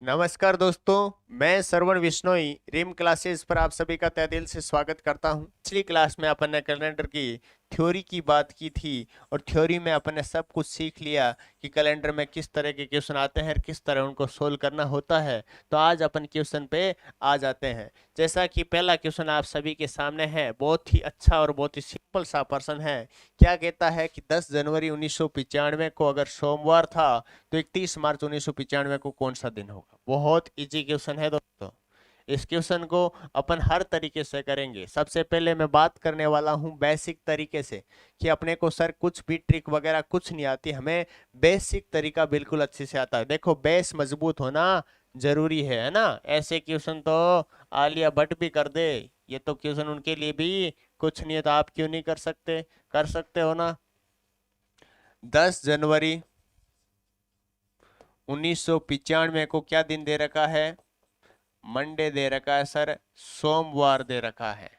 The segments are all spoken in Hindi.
नमस्कार दोस्तों, मैं श्रवण विश्नोई रिम क्लासेस पर आप सभी का तहे दिल से स्वागत करता हूं। पिछली क्लास में अपन ने कैलेंडर की थ्योरी की बात की थी और थ्योरी में अपन ने सब कुछ सीख लिया कि कैलेंडर में किस तरह के क्वेश्चन आते हैं और किस तरह उनको सोल्व करना होता है। तो आज अपन क्वेश्चन पे आ जाते हैं। जैसा कि पहला क्वेश्चन आप सभी के सामने है, बहुत ही अच्छा और बहुत ही सिंपल सा प्रश्न है। क्या कहता है कि 10 जनवरी 1995 को अगर सोमवार था तो 31 मार्च 1995 को कौन सा दिन होगा। बहुत इजी क्वेश्चन है दोस्तों। इस क्वेश्चन को अपन हर तरीके से करेंगे। सबसे पहले मैं बात करने वाला हूं बेसिक तरीके से कि अपने को सर कुछ भी ट्रिक वगैरह कुछ नहीं आती, हमें बेसिक तरीका बिल्कुल अच्छे से आता है। देखो, बेस मजबूत होना जरूरी है ना। ऐसे क्वेश्चन तो आलिया भट्ट भी कर दे, ये तो क्वेश्चन उनके लिए भी कुछ नहीं है, तो आप क्यों नहीं कर सकते? कर सकते हो ना। 10 जनवरी 1995 को क्या दिन दे रखा है? मंडे दे रखा है सर, सोमवार दे रखा है।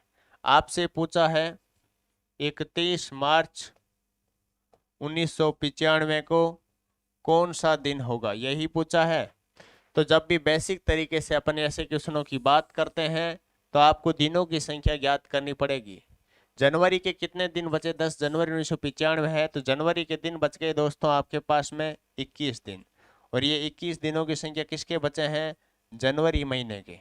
आपसे पूछा है 31 मार्च 1995 को कौन सा दिन होगा, यही पूछा है। तो जब भी बेसिक तरीके से अपन ऐसे क्वेश्चनों की बात करते हैं तो आपको दिनों की संख्या ज्ञात करनी पड़ेगी। जनवरी के कितने दिन बचे? 10 जनवरी 1995 है तो जनवरी के दिन बच गए दोस्तों आपके पास में 21 दिन। और ये 21 दिनों की संख्या किसके बचे हैं? जनवरी महीने के।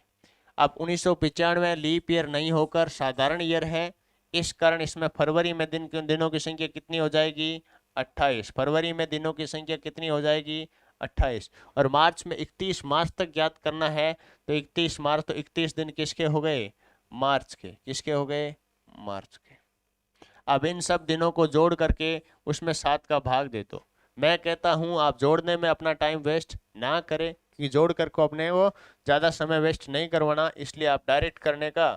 अब 1995 लीप ईयर नहीं होकर साधारण ईयर है, इस कारण इसमें फरवरी में दिनों की संख्या कितनी हो जाएगी? 28। फरवरी में दिनों की संख्या कितनी हो जाएगी? 28। और मार्च में 31 मार्च तक ज्ञात करना है तो 31 मार्च, तो 31 दिन किसके हो गए? मार्च के। किसके हो गए? मार्च के। अब इन सब दिनों को जोड़ करके उसमें 7 का भाग दे दो। मैं कहता हूं आप जोड़ने में अपना टाइम वेस्ट ना करें, कि जोड़ कर को अपने वो ज्यादा समय वेस्ट नहीं करवाना, इसलिए आप डायरेक्ट करने का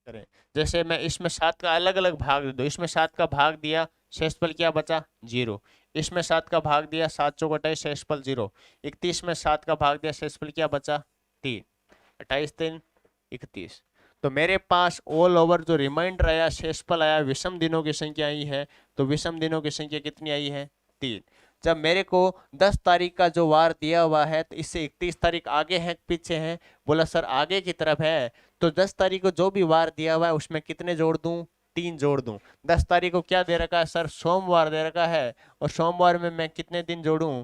करें। जैसे मैं इसमें 7 का अलग अलग भाग दे दो, इसमें 7 का भाग दिया, शेषफल क्या बचा? 0। इसमें 7 का भाग दिया, 7 चौक 28, शेषफल 0। 31 में 7 का भाग दिया, शेषफल क्या बचा? 3। 28 3 31। तो मेरे पास ऑल ओवर जो रिमाइंडर आया, शेषफल आया, विषम दिनों की संख्या आई है। तो विषम दिनों की संख्या कितनी आई है? 3। जब मेरे को 10 तारीख का जो वार दिया हुआ है तो इससे 31 तारीख आगे है पीछे है? बोला सर आगे की तरफ है। तो 10 तारीख को जो भी वार दिया हुआ है उसमें कितने जोड़ दूं? 3 जोड़ दूं। 10 तारीख को क्या दे रखा है सर? सोमवार दे रखा है। और सोमवार में मैं कितने दिन जोड़ूं?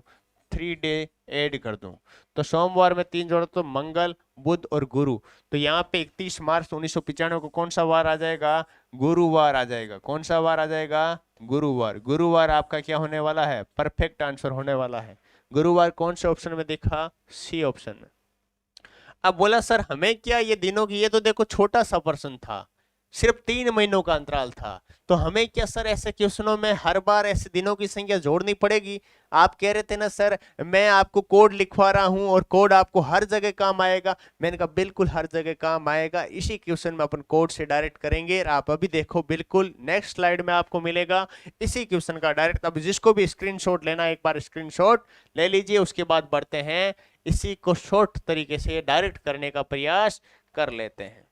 3 डे ऐड कर दूं। तो सोमवार में 3 जोड़ो तो मंगल, बुध और गुरु। तो यहाँ पे 31 मार्च 1995 को कौन सा वार आ जाएगा? गुरुवार आ जाएगा। कौन सा वार आ जाएगा? गुरुवार। गुरुवार आपका क्या होने वाला है? परफेक्ट आंसर होने वाला है। गुरुवार कौन से ऑप्शन में देखा? सी ऑप्शन में। अब बोला सर हमें क्या ये दिनों की, ये तो देखो छोटा सा प्रश्न था, सिर्फ 3 महीनों का अंतराल था, तो हमें क्या सर ऐसे क्वेश्चनों में हर बार ऐसे दिनों की संख्या जोड़नी पड़ेगी? आप कह रहे थे ना सर मैं आपको कोड लिखवा रहा हूं और कोड आपको हर जगह काम आएगा। मैंने कहा बिल्कुल हर जगह काम आएगा। इसी क्वेश्चन में अपन कोड से डायरेक्ट करेंगे। और आप अभी देखो, बिल्कुल नेक्स्ट स्लाइड में आपको मिलेगा इसी क्वेश्चन का डायरेक्ट। अब जिसको भी स्क्रीनशॉट लेना, एक बार स्क्रीनशॉट ले लीजिए, उसके बाद बढ़ते हैं, इसी को शॉर्ट तरीके से डायरेक्ट करने का प्रयास कर लेते हैं।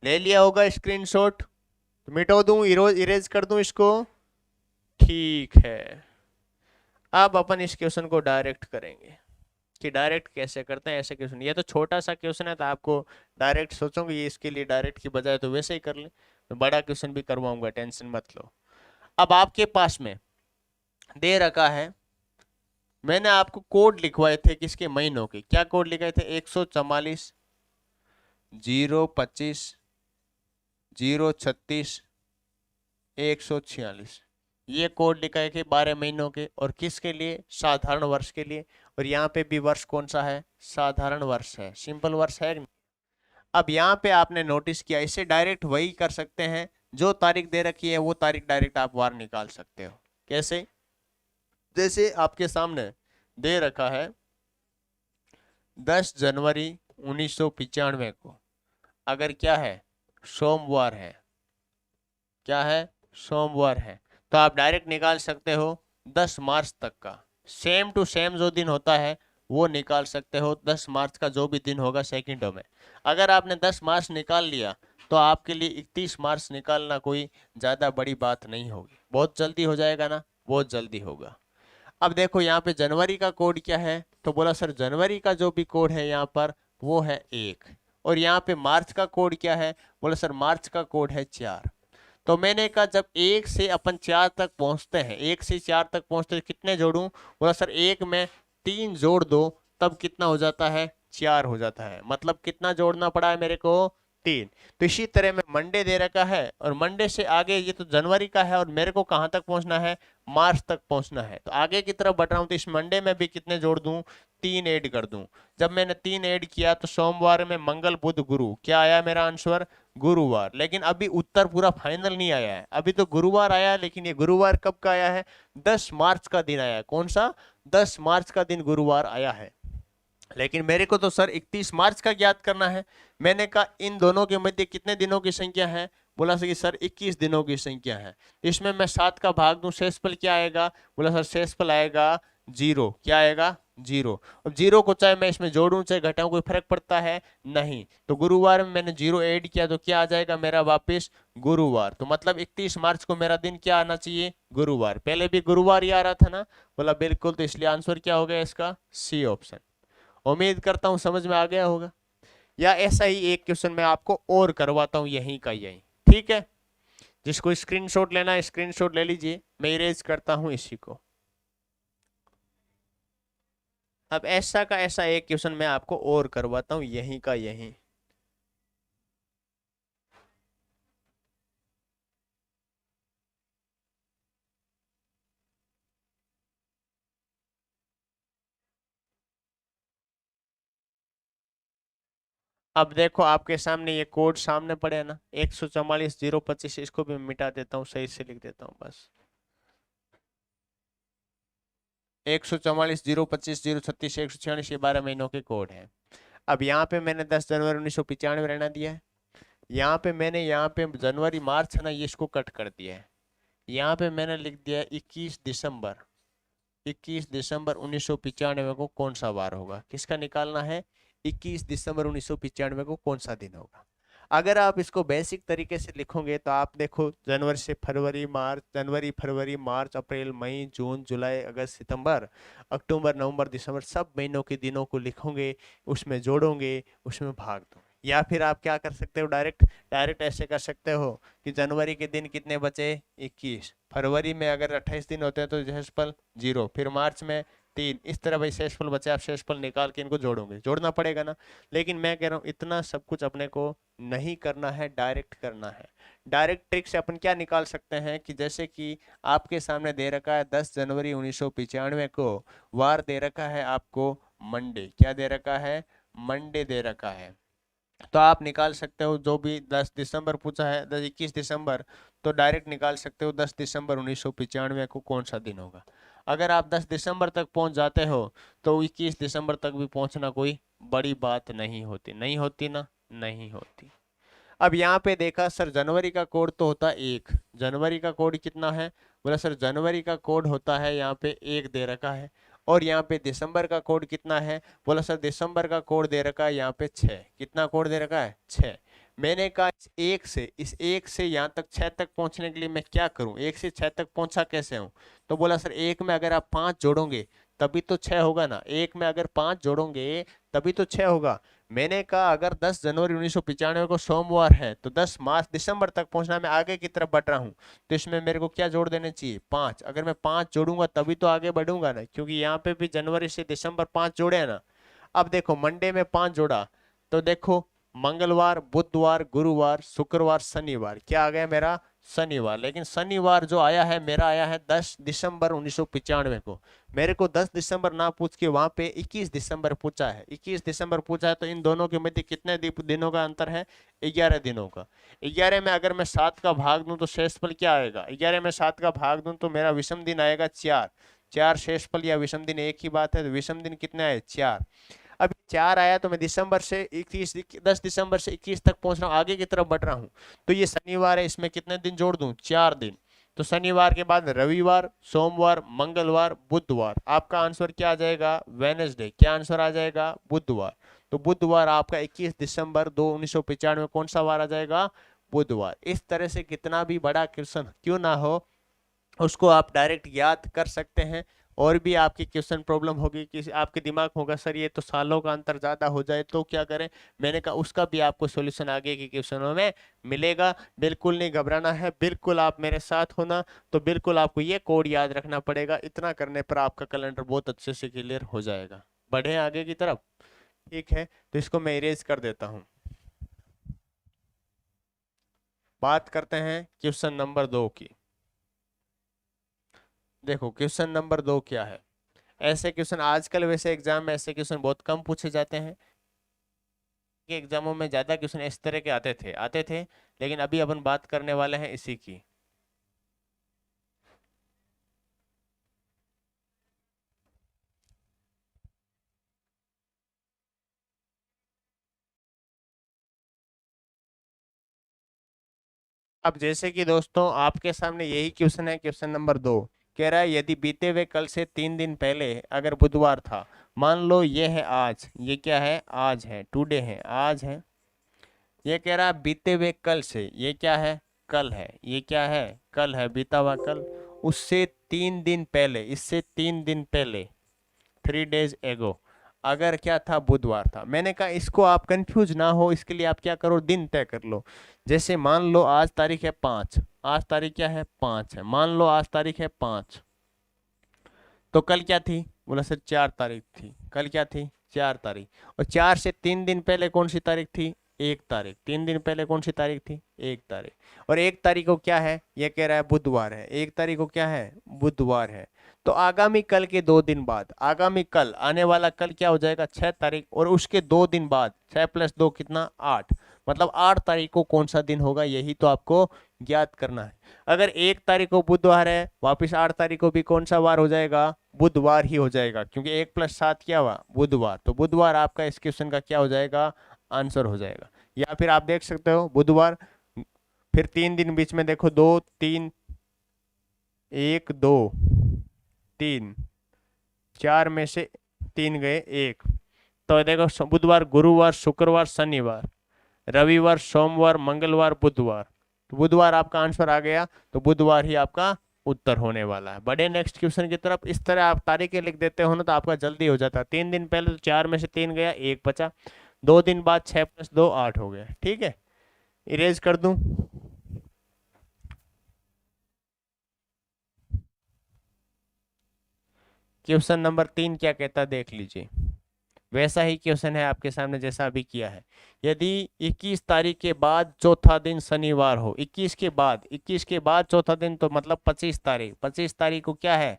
ले लिया होगा स्क्रीनशॉट? तो मिटो दूं, इरेज कर दूं इसको? ठीक है। अब अपन इस क्वेश्चन को डायरेक्ट करेंगे कि डायरेक्ट कैसे करते हैं ऐसे क्वेश्चन। ये तो छोटा सा क्वेश्चन है तो आपको डायरेक्ट सोचोगे ये, इसके लिए डायरेक्ट की बजाय तो वैसे ही कर ले। तो बड़ा क्वेश्चन भी करवाऊंगा, टेंशन मत लो। अब आपके पास में दे रखा है, मैंने आपको कोड लिखवाए थे किसके? महीनों के। क्या कोड लिखाए थे? 144 025 036 146। ये कोड लिखा है कि 12 महीनों के। और किसके लिए? साधारण वर्ष के लिए। और यहाँ पे भी वर्ष कौन सा है? साधारण वर्ष है, सिंपल वर्ष है। अब यहाँ पे आपने नोटिस किया, इसे डायरेक्ट वही कर सकते हैं, जो तारीख दे रखी है वो तारीख डायरेक्ट आप वार निकाल सकते हो। कैसे? जैसे आपके सामने दे रखा है 10 जनवरी 1995 को अगर क्या है? सोमवार है। क्या है? सोमवार है। तो आप डायरेक्ट निकाल सकते हो 10 मार्च तक का, सेम टू सेम जो दिन होता है वो निकाल सकते हो। 10 मार्च का जो भी दिन होगा सेकंडों में। अगर आपने 10 मार्च निकाल लिया तो आपके लिए 31 मार्च निकालना कोई ज्यादा बड़ी बात नहीं होगी। बहुत जल्दी हो जाएगा ना? बहुत जल्दी होगा। अब देखो यहाँ पे जनवरी का कोड क्या है? तो बोला सर जनवरी का जो भी कोड है यहाँ पर वो है 1, और यहाँ पे मार्च का कोड क्या है? बोला सर मार्च का कोड है 4। तो मैंने कहा जब 1 से अपन 4 तक पहुंचते हैं, 1 से 4 तक पहुंचते हैं, कितने जोड़ूं? बोला सर 1 में 3 जोड़ दो, तब कितना हो जाता है? 4 हो जाता है। मतलब कितना जोड़ना पड़ा है मेरे को? 3। तो इसी तरह में मंडे दे रखा है, और मंडे से आगे ये तो जनवरी का है, और मेरे को कहां तक पहुंचना है? मार्च तक पहुंचना है। तो आगे की तरफ बढ़ रहा हूं, तो इस मंडे में भी कितने जोड़ दूं? 3 ऐड कर दूं। जब मैंने 3 ऐड किया तो सोमवार में मंगल बुध गुरु, क्या आया मेरा आंसर? गुरुवार। लेकिन अभी उत्तर पूरा फाइनल नहीं आया है, अभी तो गुरुवार आया है, लेकिन ये गुरुवार कब का आया है? 10 मार्च का दिन आया है। कौन सा? 10 मार्च का दिन गुरुवार आया है। लेकिन मेरे को तो सर 31 मार्च का ज्ञात करना है। मैंने कहा इन दोनों के मध्य कितने दिनों की संख्या है? बोला सर 21 दिनों की संख्या है। इसमें मैं 7 का भाग दूं, शेषफल क्या आएगा? बोला सर शेषफल आएगा 0। क्या आएगा? 0। अब 0 को चाहे मैं इसमें जोड़ूं चाहे घटाऊं, कोई फर्क पड़ता है? नहीं। तो गुरुवार में मैंने 0 ऐड किया तो क्या आ जाएगा मेरा? वापस गुरुवार। तो मतलब 31 मार्च को मेरा दिन क्या आना चाहिए? गुरुवार। पहले भी गुरुवार ही आ रहा था ना? बोला बिल्कुल। तो इसलिए आंसर क्या हो गया इसका? C option. उम्मीद करता हूं समझ में आ गया होगा। या ऐसा ही एक क्वेश्चन मैं आपको और करवाता हूं यहीं का यहीं, ठीक है? जिसको स्क्रीनशॉट लेना है स्क्रीनशॉट ले लीजिए, मैं इरेज करता हूं इसी को। अब ऐसा का ऐसा एक क्वेश्चन मैं आपको और करवाता हूं यहीं का यहीं। अब देखो आपके सामने ये कोड सामने पड़े है ना, 144,025। इसको भी मिटा देता हूँ, सही से लिख देता हूँ बस। 144,025,036, 146, ये 12 महीनों के कोड है। अब यहाँ पे मैंने 10 जनवरी 1995 रहना दिया है। यहाँ पे मैंने यहाँ पे जनवरी मार्च है ना, ये इसको कट कर दिया है। यहाँ पे मैंने लिख दिया है 21 दिसंबर। 21 दिसंबर 1995 को कौन सा वार होगा? किसका निकालना है? 21 दिसंबर 1995 को कौन सा दिन होगा? अगर आप इसको बेसिक तरीके से लिखोगे तो आप देखो जनवरी से फरवरी मार्च, जनवरी फरवरी मार्च अप्रैल मई जून जुलाई अगस्त सितंबर अक्टूबर नवंबर दिसंबर, सब महीनों के दिनों को लिखोगे, उसमें जोड़ोगे, उसमें भाग दो। या फिर आप क्या कर सकते हो? डायरेक्ट डायरेक्ट ऐसे कर सकते हो कि जनवरी के दिन कितने बचे? 21। फरवरी में अगर 28 दिन होते हैं तो शेषफल 0, फिर मार्च में 3। इस तरह भाई शेषफल बचे, आप शेषफल निकाल के इनको जोड़ोगे, जोड़ना पड़ेगा ना। लेकिन मैं कह रहा हूँ इतना सब कुछ अपने को नहीं करना है, डायरेक्ट करना है। डायरेक्ट ट्रिक से अपन क्या निकाल सकते हैं कि जैसे कि आपके सामने दे रखा है 10 जनवरी 1995 को, वार दे रखा है आपको मंडे। क्या दे रखा है? मंडे दे रखा है। तो आप निकाल सकते हो जो भी 10 दिसंबर पूछा है, 21 दिसंबर, तो डायरेक्ट निकाल सकते हो 10 दिसंबर 1995 को कौन सा दिन होगा। अगर आप 10 दिसंबर तक पहुंच जाते हो तो 21 दिसंबर तक भी पहुंचना कोई बड़ी बात नहीं होती। नहीं होती ना? नहीं होती। अब यहाँ पे देखा सर जनवरी का कोड तो होता है 1। जनवरी का कोड कितना है? बोला सर जनवरी का कोड होता है यहाँ पे 1 दे रखा है। और यहाँ पे दिसंबर का कोड कितना है? बोला सर दिसंबर का कोड दे रखा है यहाँ पे 6। कितना कोड दे रखा है? 6। मैंने कहा इस एक से यहाँ तक 6 तक पहुंचने के लिए मैं क्या करूं? 1 से 6 तक पहुंचा कैसे हूं? तो बोला सर 1 में अगर आप 5 जोड़ोगे तभी तो 6 होगा ना। 1 में अगर 5 जोड़ोगे तभी तो 6 होगा। मैंने कहा अगर 10 जनवरी 1995 को सोमवार है तो 10 मार्च दिसंबर तक पहुंचना, मैं आगे की तरफ बढ़ रहा हूं, तो इसमें मेरे को क्या जोड़ देने चाहिए? 5। अगर मैं 5 जोड़ूंगा तभी तो आगे बढ़ूंगा ना, क्योंकि यहाँ पे भी जनवरी से दिसंबर 5 जोड़े हैं ना। अब देखो मंडे में 5 जोड़ा तो देखो मंगलवार बुधवार गुरुवार शुक्रवार शनिवार, क्या आ गया मेरा? शनिवार। लेकिन शनिवार जो आया है मेरा आया है 10 दिसंबर 1995 को। मेरे को 10 दिसंबर ना पूछ के वहां पे 21 दिसंबर पूछा है। 21 दिसंबर पूछा है तो इन दोनों के मध्य कितने दिनों का अंतर है? 11 दिनों का। 11 में अगर मैं 7 का भाग दूं तो शेषफल क्या आएगा? 11 में 7 का भाग दूं तो मेरा विषम दिन आएगा 4। 4 शेषफल या विषम दिन एक ही बात है, तो विषम दिन कितने आए? 4। अब 4 आया तो मैं दिसंबर से 21 10 दिसंबर से 21 तक पहुंच रहा हूँ, आगे की तरफ बढ़ रहा हूँ। तो ये शनिवार है, इसमें कितने दिन जोड़ दूं? 4 दिन। तो शनिवार के बाद रविवार सोमवार मंगलवार बुधवार, आपका आंसर क्या आ जाएगा? वेनसडे। क्या आंसर आ जाएगा? बुधवार। तो बुधवार आपका 21 दिसंबर 1995 कौन सा वार आ जाएगा? बुधवार। इस तरह से कितना भी बड़ा क्वेश्चन क्यों ना हो उसको आप डायरेक्ट याद कर सकते हैं, और भी आपकी क्वेश्चन प्रॉब्लम होगी कि आपके दिमाग होगा सर ये तो सालों का अंतर ज्यादा हो जाए तो क्या करें। मैंने कहा उसका भी आपको सॉल्यूशन आगे के क्वेश्चनों में मिलेगा। बिल्कुल नहीं घबराना है, बिल्कुल आप मेरे साथ होना। तो बिल्कुल आपको ये कोड याद रखना पड़ेगा, इतना करने पर आपका कैलेंडर बहुत अच्छे से क्लियर हो जाएगा। बढ़े आगे की तरफ, ठीक है। तो इसको मैं इरेज कर देता हूं। बात करते हैं क्वेश्चन नंबर 2 की। देखो क्वेश्चन नंबर 2 क्या है। ऐसे क्वेश्चन आजकल वैसे एग्जाम में ऐसे क्वेश्चन बहुत कम पूछे जाते हैं कि एग्जामों में ज्यादा क्वेश्चन इस तरह के आते थे, लेकिन अभी अपन बात करने वाले हैं इसी की। अब जैसे कि दोस्तों आपके सामने यही क्वेश्चन है, क्वेश्चन नंबर 2 कह रहा है यदि बीते हुए कल से 3 दिन पहले अगर बुधवार था, मान लो ये है आज, ये क्या है आज है, टुडे है, आज है। ये कह रहा है बीते हुए कल से, ये क्या है कल है, ये क्या है कल है, बीता हुआ कल। उससे 3 दिन पहले, इससे 3 दिन पहले, 3 days ago, अगर क्या था बुधवार था। मैंने कहा इसको आप कंफ्यूज ना हो इसके लिए आप क्या करो, दिन तय कर लो। जैसे मान लो आज तारीख है 5, आज तारीख क्या है 5 है, मान लो आज तारीख है 5, तो कल क्या थी, बोला सर 4 तारीख थी। कल क्या थी 4 तारीख। और 4 से 3 दिन पहले कौन सी तारीख थी, 1 तारीख। 3 दिन पहले कौन सी तारीख थी, 1 तारीख। और 1 तारीख को क्या है, ये कह रहा है बुधवार है, 1 तारीख को क्या है बुधवार है। तो आगामी कल के 2 दिन बाद, आगामी कल आने वाला कल क्या हो जाएगा 6 तारीख, और उसके 2 दिन बाद 6 + 2 कितना 8, मतलब 8 तारीख को कौन सा दिन होगा, यही तो आपको ज्ञात करना है। अगर 1 तारीख को बुधवार है, वापिस 8 तारीख को भी कौन सा वार हो जाएगा, बुधवार ही हो जाएगा, क्योंकि 1 + 7 क्या हुआ बुधवार। तो बुधवार आपका इस क्वेश्चन का क्या हो जाएगा, आंसर हो जाएगा। या फिर आप देख सकते हो बुधवार, फिर 3 दिन बीच में देखो, 2 3, 1 2 3, 4 में से 3 गए 1। तो देखो बुधवार, गुरुवार, शुक्रवार, शनिवार, रविवार, सोमवार, मंगलवार, बुधवार। तो बुधवार आपका आंसर आ गया, तो बुधवार ही आपका उत्तर होने वाला है। बड़े नेक्स्ट क्वेश्चन की तरफ। इस तरह आप तारीखें लिख देते हो ना तो आपका जल्दी हो जाता है। 3 दिन पहले तो 4 में से 3 गया, 1 बचा। 2 दिन बाद 6 + 2 8 हो गया, ठीक है। इरेज कर दूं। क्वेश्चन नंबर 3 क्या कहता देख लीजिए। वैसा ही क्वेश्चन है आपके सामने जैसा अभी किया है। यदि 21 तारीख के बाद चौथा दिन शनिवार हो, 21 के बाद, 21 के बाद चौथा दिन तो मतलब 25 तारीख, 25 तारीख को क्या है,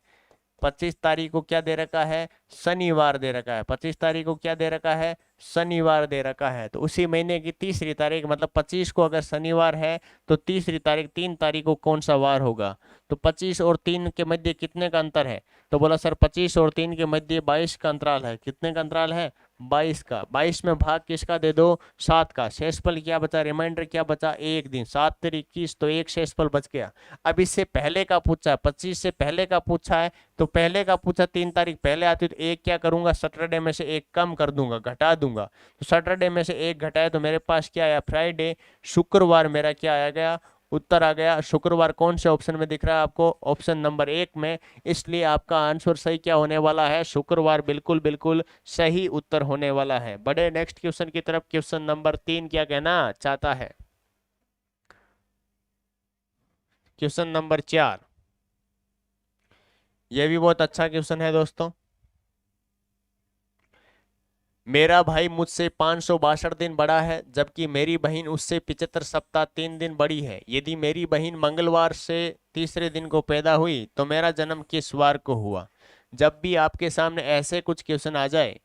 25 तारीख को क्या दे रखा है, शनिवार दे रखा है। 25 तारीख को क्या दे रखा है, शनिवार दे रखा है। तो उसी महीने की तीसरी तारीख, मतलब 25 को अगर शनिवार है तो तीसरी तारीख 3 तारीख को कौन सा वार होगा। तो 25 और 3 के मध्य कितने का अंतर है, तो बोला सर 25 और 3 के मध्य 22 का अंतराल है। कितने का अंतराल है, 22 का। 22 में भाग किसका दे दो, 7 का। शेषफल क्या बचा, रिमाइंडर क्या बचा, एक दिन, 7 × 21, तो एक शेषफल बच गया। अब इससे पहले का पूछा है, 25 से पहले का पूछा है, तो पहले का पूछा 3 तारीख पहले आती तो एक क्या करूंगा, सैटरडे में से एक कम कर दूंगा, घटा दूंगा। तो सैटरडे में से एक घटाया तो मेरे पास क्या आया, फ्राइडे। शुक्रवार मेरा क्या आया गया, उत्तर आ गया। शुक्रवार कौन से ऑप्शन में दिख रहा है आपको, ऑप्शन नंबर 1 में। इसलिए आपका आंसर सही क्या होने वाला है, शुक्रवार बिल्कुल बिल्कुल सही उत्तर होने वाला है। बड़े नेक्स्ट क्वेश्चन की तरफ। क्वेश्चन नंबर 3 क्या कहना चाहता है। क्वेश्चन नंबर 4, यह भी बहुत अच्छा क्वेश्चन है दोस्तों। मेरा भाई मुझसे 562 दिन बड़ा है, जबकि मेरी बहन उससे 75 सप्ताह 3 दिन बड़ी है। यदि मेरी बहन मंगलवार से तीसरे दिन को पैदा हुई तो मेरा जन्म किस वार को हुआ। जब भी आपके सामने ऐसे कुछ क्वेश्चन आ जाए,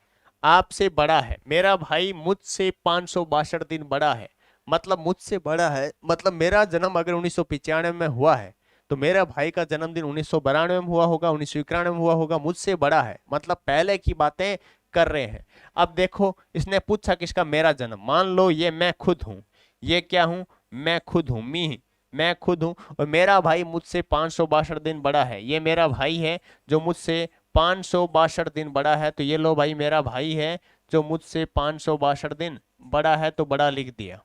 आपसे बड़ा है, मेरा भाई मुझसे 562 दिन बड़ा है, मतलब मुझसे बड़ा है, मतलब मेरा जन्म अगर 1995 में हुआ है तो मेरा भाई का जन्मदिन 1992 में हुआ होगा, 1991 में हुआ होगा। मुझसे बड़ा है मतलब पहले की बातें कर रहे हैं। अब देखो इसने पूछा किसका, मेरा जन्म। मान लो ये मैं खुद हूं, ये क्या हूं, मैं खुद हूं, मैं खुद हूं, और मेरा भाई मुझसे 562 दिन बड़ा है। ये मेरा भाई है जो मुझसे 562 दिन बड़ा है। तो ये लो भाई मेरा भाई है जो मुझसे 562 दिन बड़ा है, तो बड़ा लिख दिया।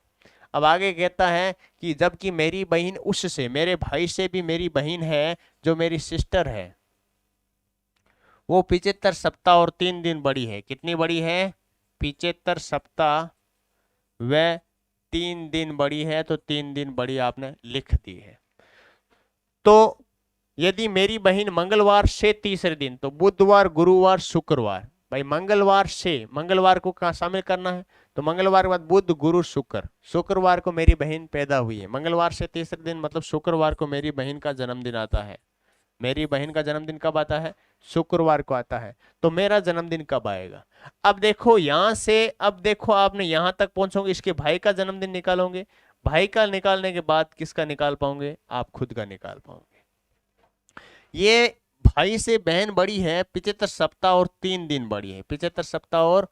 अब आगे कहता है कि जबकि मेरी बहन उससे, मेरे भाई से भी मेरी बहन है जो मेरी सिस्टर है, वो 75 सप्ताह और 3 दिन बड़ी है। कितनी बड़ी है? 75 सप्ताह व 3 दिन बड़ी है, तो 3 दिन बड़ी आपने लिख दी है। तो यदि मेरी बहन मंगलवार से तीसरे दिन, तो बुधवार, गुरुवार, शुक्रवार। भाई मंगलवार से, मंगलवार को कहाँ शामिल करना है? तो मंगलवार के बाद बुध, गुरु, शुक्र, शुक्रवार को मेरी बहन पैदा हुई है। मंगलवार से तीसरे दिन मतलब शुक्रवार को मेरी बहन का जन्मदिन आता है। मेरी बहन का जन्मदिन कब आता है? शुक्रवार को आता है। तो मेरा जन्मदिन कब आएगा? अब देखो यहां से, अब देखो आपने यहां तक पहुंचोगे, इसके भाई का जन्मदिन निकालोगे। भाई का निकालने के बाद किसका निकाल पाओगे? आप खुद का निकाल पाओगे। ये भाई से बहन बड़ी है, 75 सप्ताह और 3 दिन बड़ी है। 75 सप्ताह और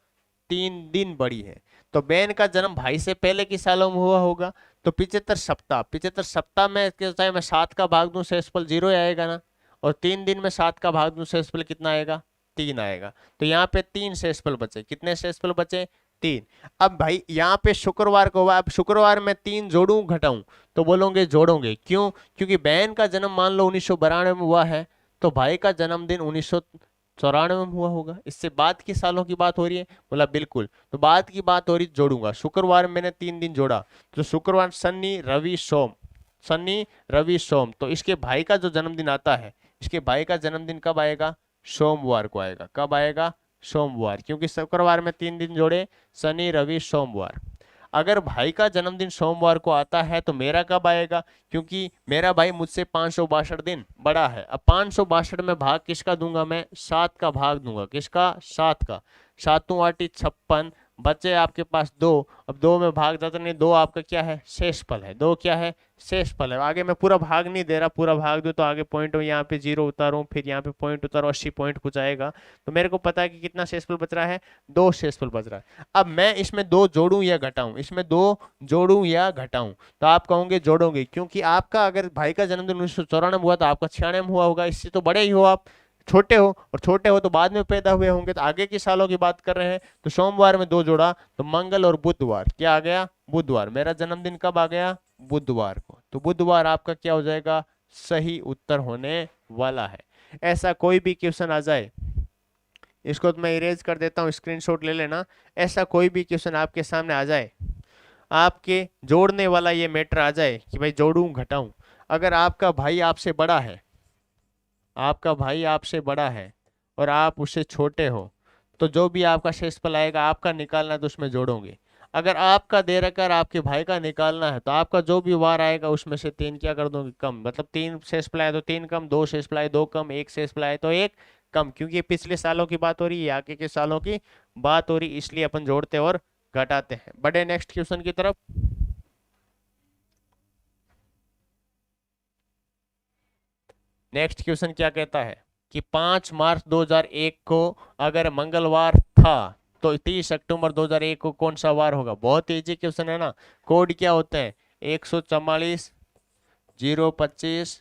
3 दिन बड़ी है। तो बहन का जन्म भाई से पहले की सालों में हुआ होगा। तो 75 सप्ताह, 75 सप्ताह में चाहे मैं 7 का भाग दूं, शेषफल 0 आएगा ना। और 3 दिन में 7 का भाग दूं, शेषफल कितना आएगा? 3 आएगा। तो यहाँ पे 3 शेषफल बचे। कितने शेषफल बचे? 3। अब भाई यहाँ पे शुक्रवार को हुआ, अब शुक्रवार में 3 जोड़ूं घटाऊं? तो बोलोगे जोड़ोगे। क्यों? क्योंकि बहन का जन्म मान लो 1992 में हुआ है, तो भाई का जन्मदिन 1994 में हुआ होगा। इससे बाद की सालों की बात हो रही है? बोला बिल्कुल। तो बाद की बात हो रही, जोड़ूंगा। शुक्रवार में मैंने 3 दिन जोड़ा, तो शुक्रवार, शनि, रवि, सोम, शनि, रवि, सोम। तो इसके भाई का जो जन्मदिन आता है, इसके भाई का जन्मदिन कब आएगा? सोमवार को आएगा। कब आएगा? सोमवार। क्योंकि शुक्रवार में 3 दिन जोड़े, शनि, रवि, सोमवार। अगर भाई का जन्मदिन सोमवार को आता है तो मेरा कब आएगा? क्योंकि मेरा भाई मुझसे 562 दिन बड़ा है। अब 562 में भाग किसका दूंगा? मैं 7 का भाग दूंगा। किसका? 7 का। 7 8 56, बचे आपके पास 2। अब 2 में भाग जाता नहीं, 2 आपका क्या है? शेषफल है। 2 क्या है? शेषफल है। आगे मैं पूरा भाग नहीं दे रहा, पूरा भाग दो तो आगे पॉइंट यहाँ पे 0 उतारूं, फिर यहाँ पे पॉइंट उतारो, 80 पॉइंट कुछ आएगा। तो मेरे को पता है कि कितना शेषफल बच रहा है? 2 शेषफल बच रहा है। अब मैं इसमें 2 जोड़ूं या घटाऊं? इसमें 2 जोड़ूं या घटाऊं? तो आप कहोगे जोड़ोगे, क्योंकि आपका अगर भाई का जन्मदिन 1994 में हुआ तो आपका 96 में हुआ होगा। इससे तो बड़े ही हो आप, छोटे हो, और छोटे हो तो बाद में पैदा हुए होंगे, तो आगे की सालों की बात कर रहे हैं। तो सोमवार में 2 जोड़ा, तो मंगल और बुधवार। क्या आ गया? बुधवार। मेरा जन्मदिन कब आ गया? बुधवार को। तो बुधवार आपका क्या हो जाएगा? सही उत्तर होने वाला है। ऐसा कोई भी क्वेश्चन आ जाए, इसको तो मैं इरेज कर देता हूँ, स्क्रीनशॉट ले लेना। ऐसा कोई भी क्वेश्चन आपके सामने आ जाए, आपके जोड़ने वाला ये मैटर आ जाए कि भाई जोड़ूं घटाऊं, अगर आपका भाई आपसे बड़ा है, आपका भाई आपसे बड़ा है और आप उससे छोटे हो, तो जो भी आपका शेषफल आएगा आपका निकालना है तो उसमें जोड़ोगे। अगर आपका दे रखा आपके भाई का निकालना है तो आपका जो भी वार आएगा उसमें से 3 क्या कर दोगे? कम। मतलब 3 शेषफल आए तो 3 कम, 2 शेषफल आए 2 कम, 1 शेषफल आए तो 1 कम। क्योंकि पिछले सालों की बात हो रही है, आगे के सालों की बात हो रही, इसलिए अपन जोड़ते और घटाते हैं। बढ़े नेक्स्ट क्वेश्चन की तरफ। नेक्स्ट क्वेश्चन क्या कहता है कि 5 मार्च 2001 को अगर मंगलवार था तो 30 अक्टूबर 2001 को कौन सा वार होगा? बहुत इजी क्वेश्चन है ना। कोड क्या होते हैं? 144, 025,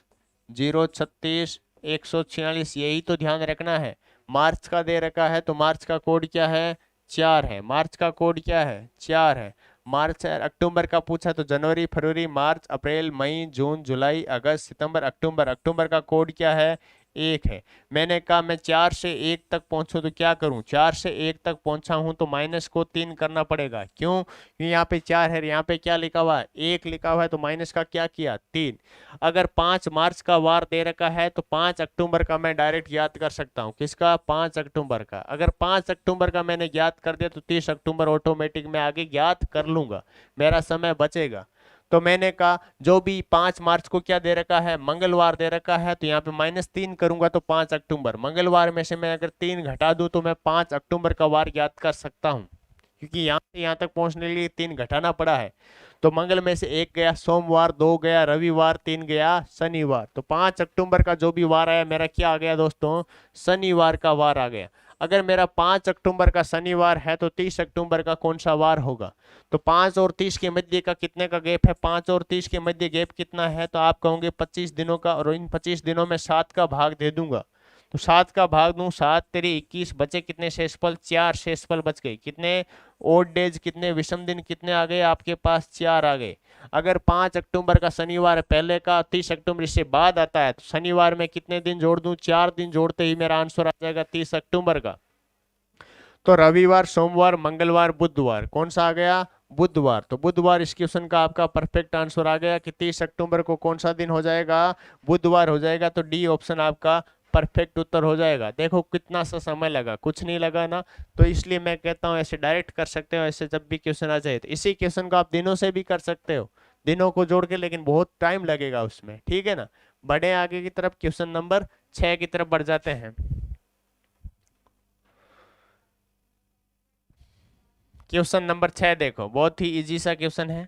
036, 146, यही तो ध्यान रखना है। मार्च का दे रखा है तो मार्च का कोड क्या है? 4 है। मार्च का कोड क्या है? 4 है। मार्च। अक्टूबर का पूछा तो जनवरी, फरवरी, मार्च, अप्रैल, मई, जून, जुलाई, अगस्त, सितंबर, अक्टूबर। अक्टूबर का कोड क्या है? 1 है। मैंने कहा मैं 4 से 1 तक पहुंचूं तो क्या करूं? 4 से 1 तक पहुंचा हूं तो माइनस को 3 करना पड़ेगा। क्यों? क्योंकि यहाँ पे 4 है, यहाँ पे क्या लिखा हुआ है? 1 लिखा हुआ है, तो माइनस का क्या किया? 3। अगर 5 मार्च का वार दे रखा है तो 5 अक्टूबर का मैं डायरेक्ट याद कर सकता हूँ। किसका? 5 अक्टूबर का। अगर 5 अक्टूबर का मैंने याद कर दिया तो 30 अक्टूबर ऑटोमेटिक मैं आगे याद कर लूंगा, मेरा समय बचेगा। तो मैंने कहा जो भी 5 मार्च को क्या दे रखा है? मंगलवार दे रखा है, तो यहाँ पे -3 करूंगा तो 5 अक्टूबर। मंगलवार में से मैं अगर 3 घटा दूं तो मैं 5 अक्टूबर का वार याद कर सकता हूँ, क्योंकि यहाँ से यहाँ तक पहुंचने के लिए 3 घटाना पड़ा है। तो मंगल में से 1 गया सोमवार, 2 गया रविवार, 3 गया शनिवार। तो 5 अक्टूबर का जो भी वार आया मेरा क्या आ गया दोस्तों? शनिवार का वार आ गया। अगर मेरा 5 अक्टूबर का शनिवार है तो 30 अक्टूबर का कौन सा वार होगा? तो 5 और 30 के मध्य का कितने का गैप है? 5 और 30 के मध्य गैप कितना है? तो आप कहोगे 25 दिनों का, और इन 25 दिनों में 7 का भाग दे दूंगा तो 7 का भाग दूं, 7 तेरी 21, बचे कितने शेषफल, 4 शेषफल बच गए। कितने ओड डेज, कितने विषम दिन कितने आ गए आपके पास, 4 आ गए। अगर 5 अक्टूबर का शनिवार पहले का, 30 अक्टूबर इससे बाद आता है, तो शनिवार में कितने दिन जोड़ दूं, 4 दिन जोड़ते ही मेरा आंसर आ जाएगा 30 अक्टूबर का। तो रविवार, सोमवार, मंगलवार, बुधवार, कौन सा आ गया, बुधवार। तो बुधवार इस क्वेश्चन का आपका परफेक्ट आंसर आ गया कि 30 अक्टूबर को कौन सा दिन हो जाएगा, बुधवार हो जाएगा। तो डी ऑप्शन आपका परफेक्ट उत्तर हो जाएगा। देखो कितना सा समय लगा, कुछ नहीं लगा ना। तो इसलिए मैं कहता हूँ ऐसे डायरेक्ट कर सकते हो, ऐसे जब भी क्वेश्चन आ जाए। तो इसी क्वेश्चन को आप दिनों से भी कर सकते हो, दिनों को जोड़ के, लेकिन बहुत टाइम लगेगा उसमें, ठीक है ना। बड़े आगे की तरफ, क्वेश्चन नंबर 6 की तरफ बढ़ जाते हैं। क्वेश्चन नंबर 6 देखो, बहुत ही इजी सा क्वेश्चन है।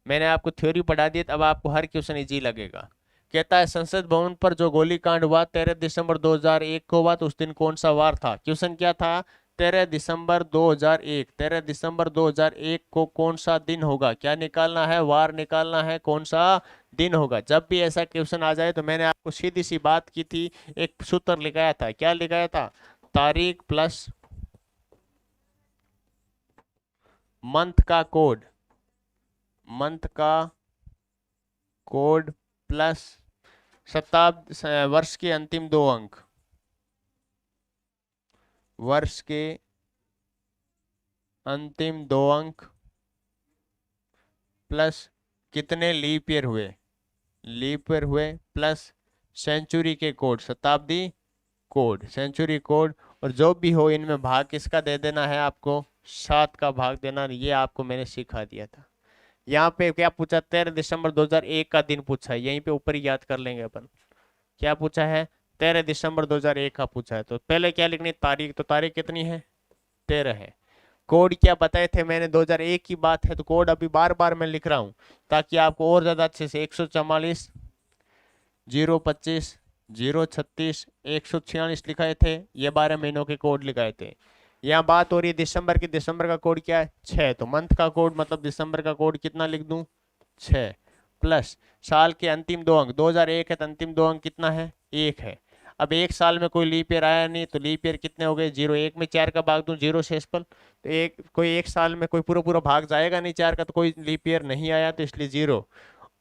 मैंने आपको थ्योरी पढ़ा दी, अब आपको हर क्वेश्चन इजी लगेगा। कहता है संसद भवन पर जो गोलीकांड हुआ 13 दिसंबर 2001 को हुआ, तो उस दिन कौन सा वार था। क्वेश्चन क्या था, 13 दिसंबर 2001, 13 दिसंबर 2001 को कौन सा दिन होगा। क्या निकालना है, वार निकालना है, कौन सा दिन होगा। जब भी ऐसा क्वेश्चन आ जाए तो मैंने आपको सीधी सी बात की थी, एक सूत्र लिखाया था। क्या लिखाया था, तारीख प्लस मंथ का कोड, मंथ का कोड प्लस शताब्द, वर्ष के अंतिम 2 अंक, वर्ष के अंतिम 2 अंक प्लस कितने लीप ईयर हुए, लीप ईयर हुए, प्लस सेंचुरी के कोड, शताब्दी कोड, सेंचुरी कोड। और जो भी हो इनमें भाग किसका दे देना है आपको, 7 का भाग देना। ये आपको मैंने सिखा दिया था। यहाँ पे क्या पूछा, 13 दिसंबर 2001 का दिन पूछा है, यहीं पे ऊपर ही याद कर लेंगे अपन। क्या पूछा है, 13 दिसंबर 2001 का पूछा है। तो पहले क्या लिखनी, तारीख, तो तारीख कितनी है, 13 है। कोड क्या बताए थे मैंने, 2001 की बात है, तो कोड अभी बार बार मैं लिख रहा हूं ताकि आपको और ज्यादा अच्छे से। 144 025 036 146 लिखाए थे, ये 12 महीनों के कोड लिखाए थे। यहाँ बात हो रही है दिसंबर की, दिसंबर का कोड क्या है, 6। तो मंथ का कोड मतलब दिसंबर का कोड कितना लिख दूं, 6, प्लस साल के अंतिम 2 अंक, 2001 है तो अंतिम 2 अंक कितना है, 1 है। अब एक साल में कोई लीप ईयर आया नहीं, तो लीप ईयर कितने हो गए, 0। 1 में 4 का भाग दूं, 0 शेषफल। तो एक साल में कोई पूरा पूरा भाग जाएगा नहीं 4 का, तो कोई लीप ईयर नहीं आया, तो इसलिए 0।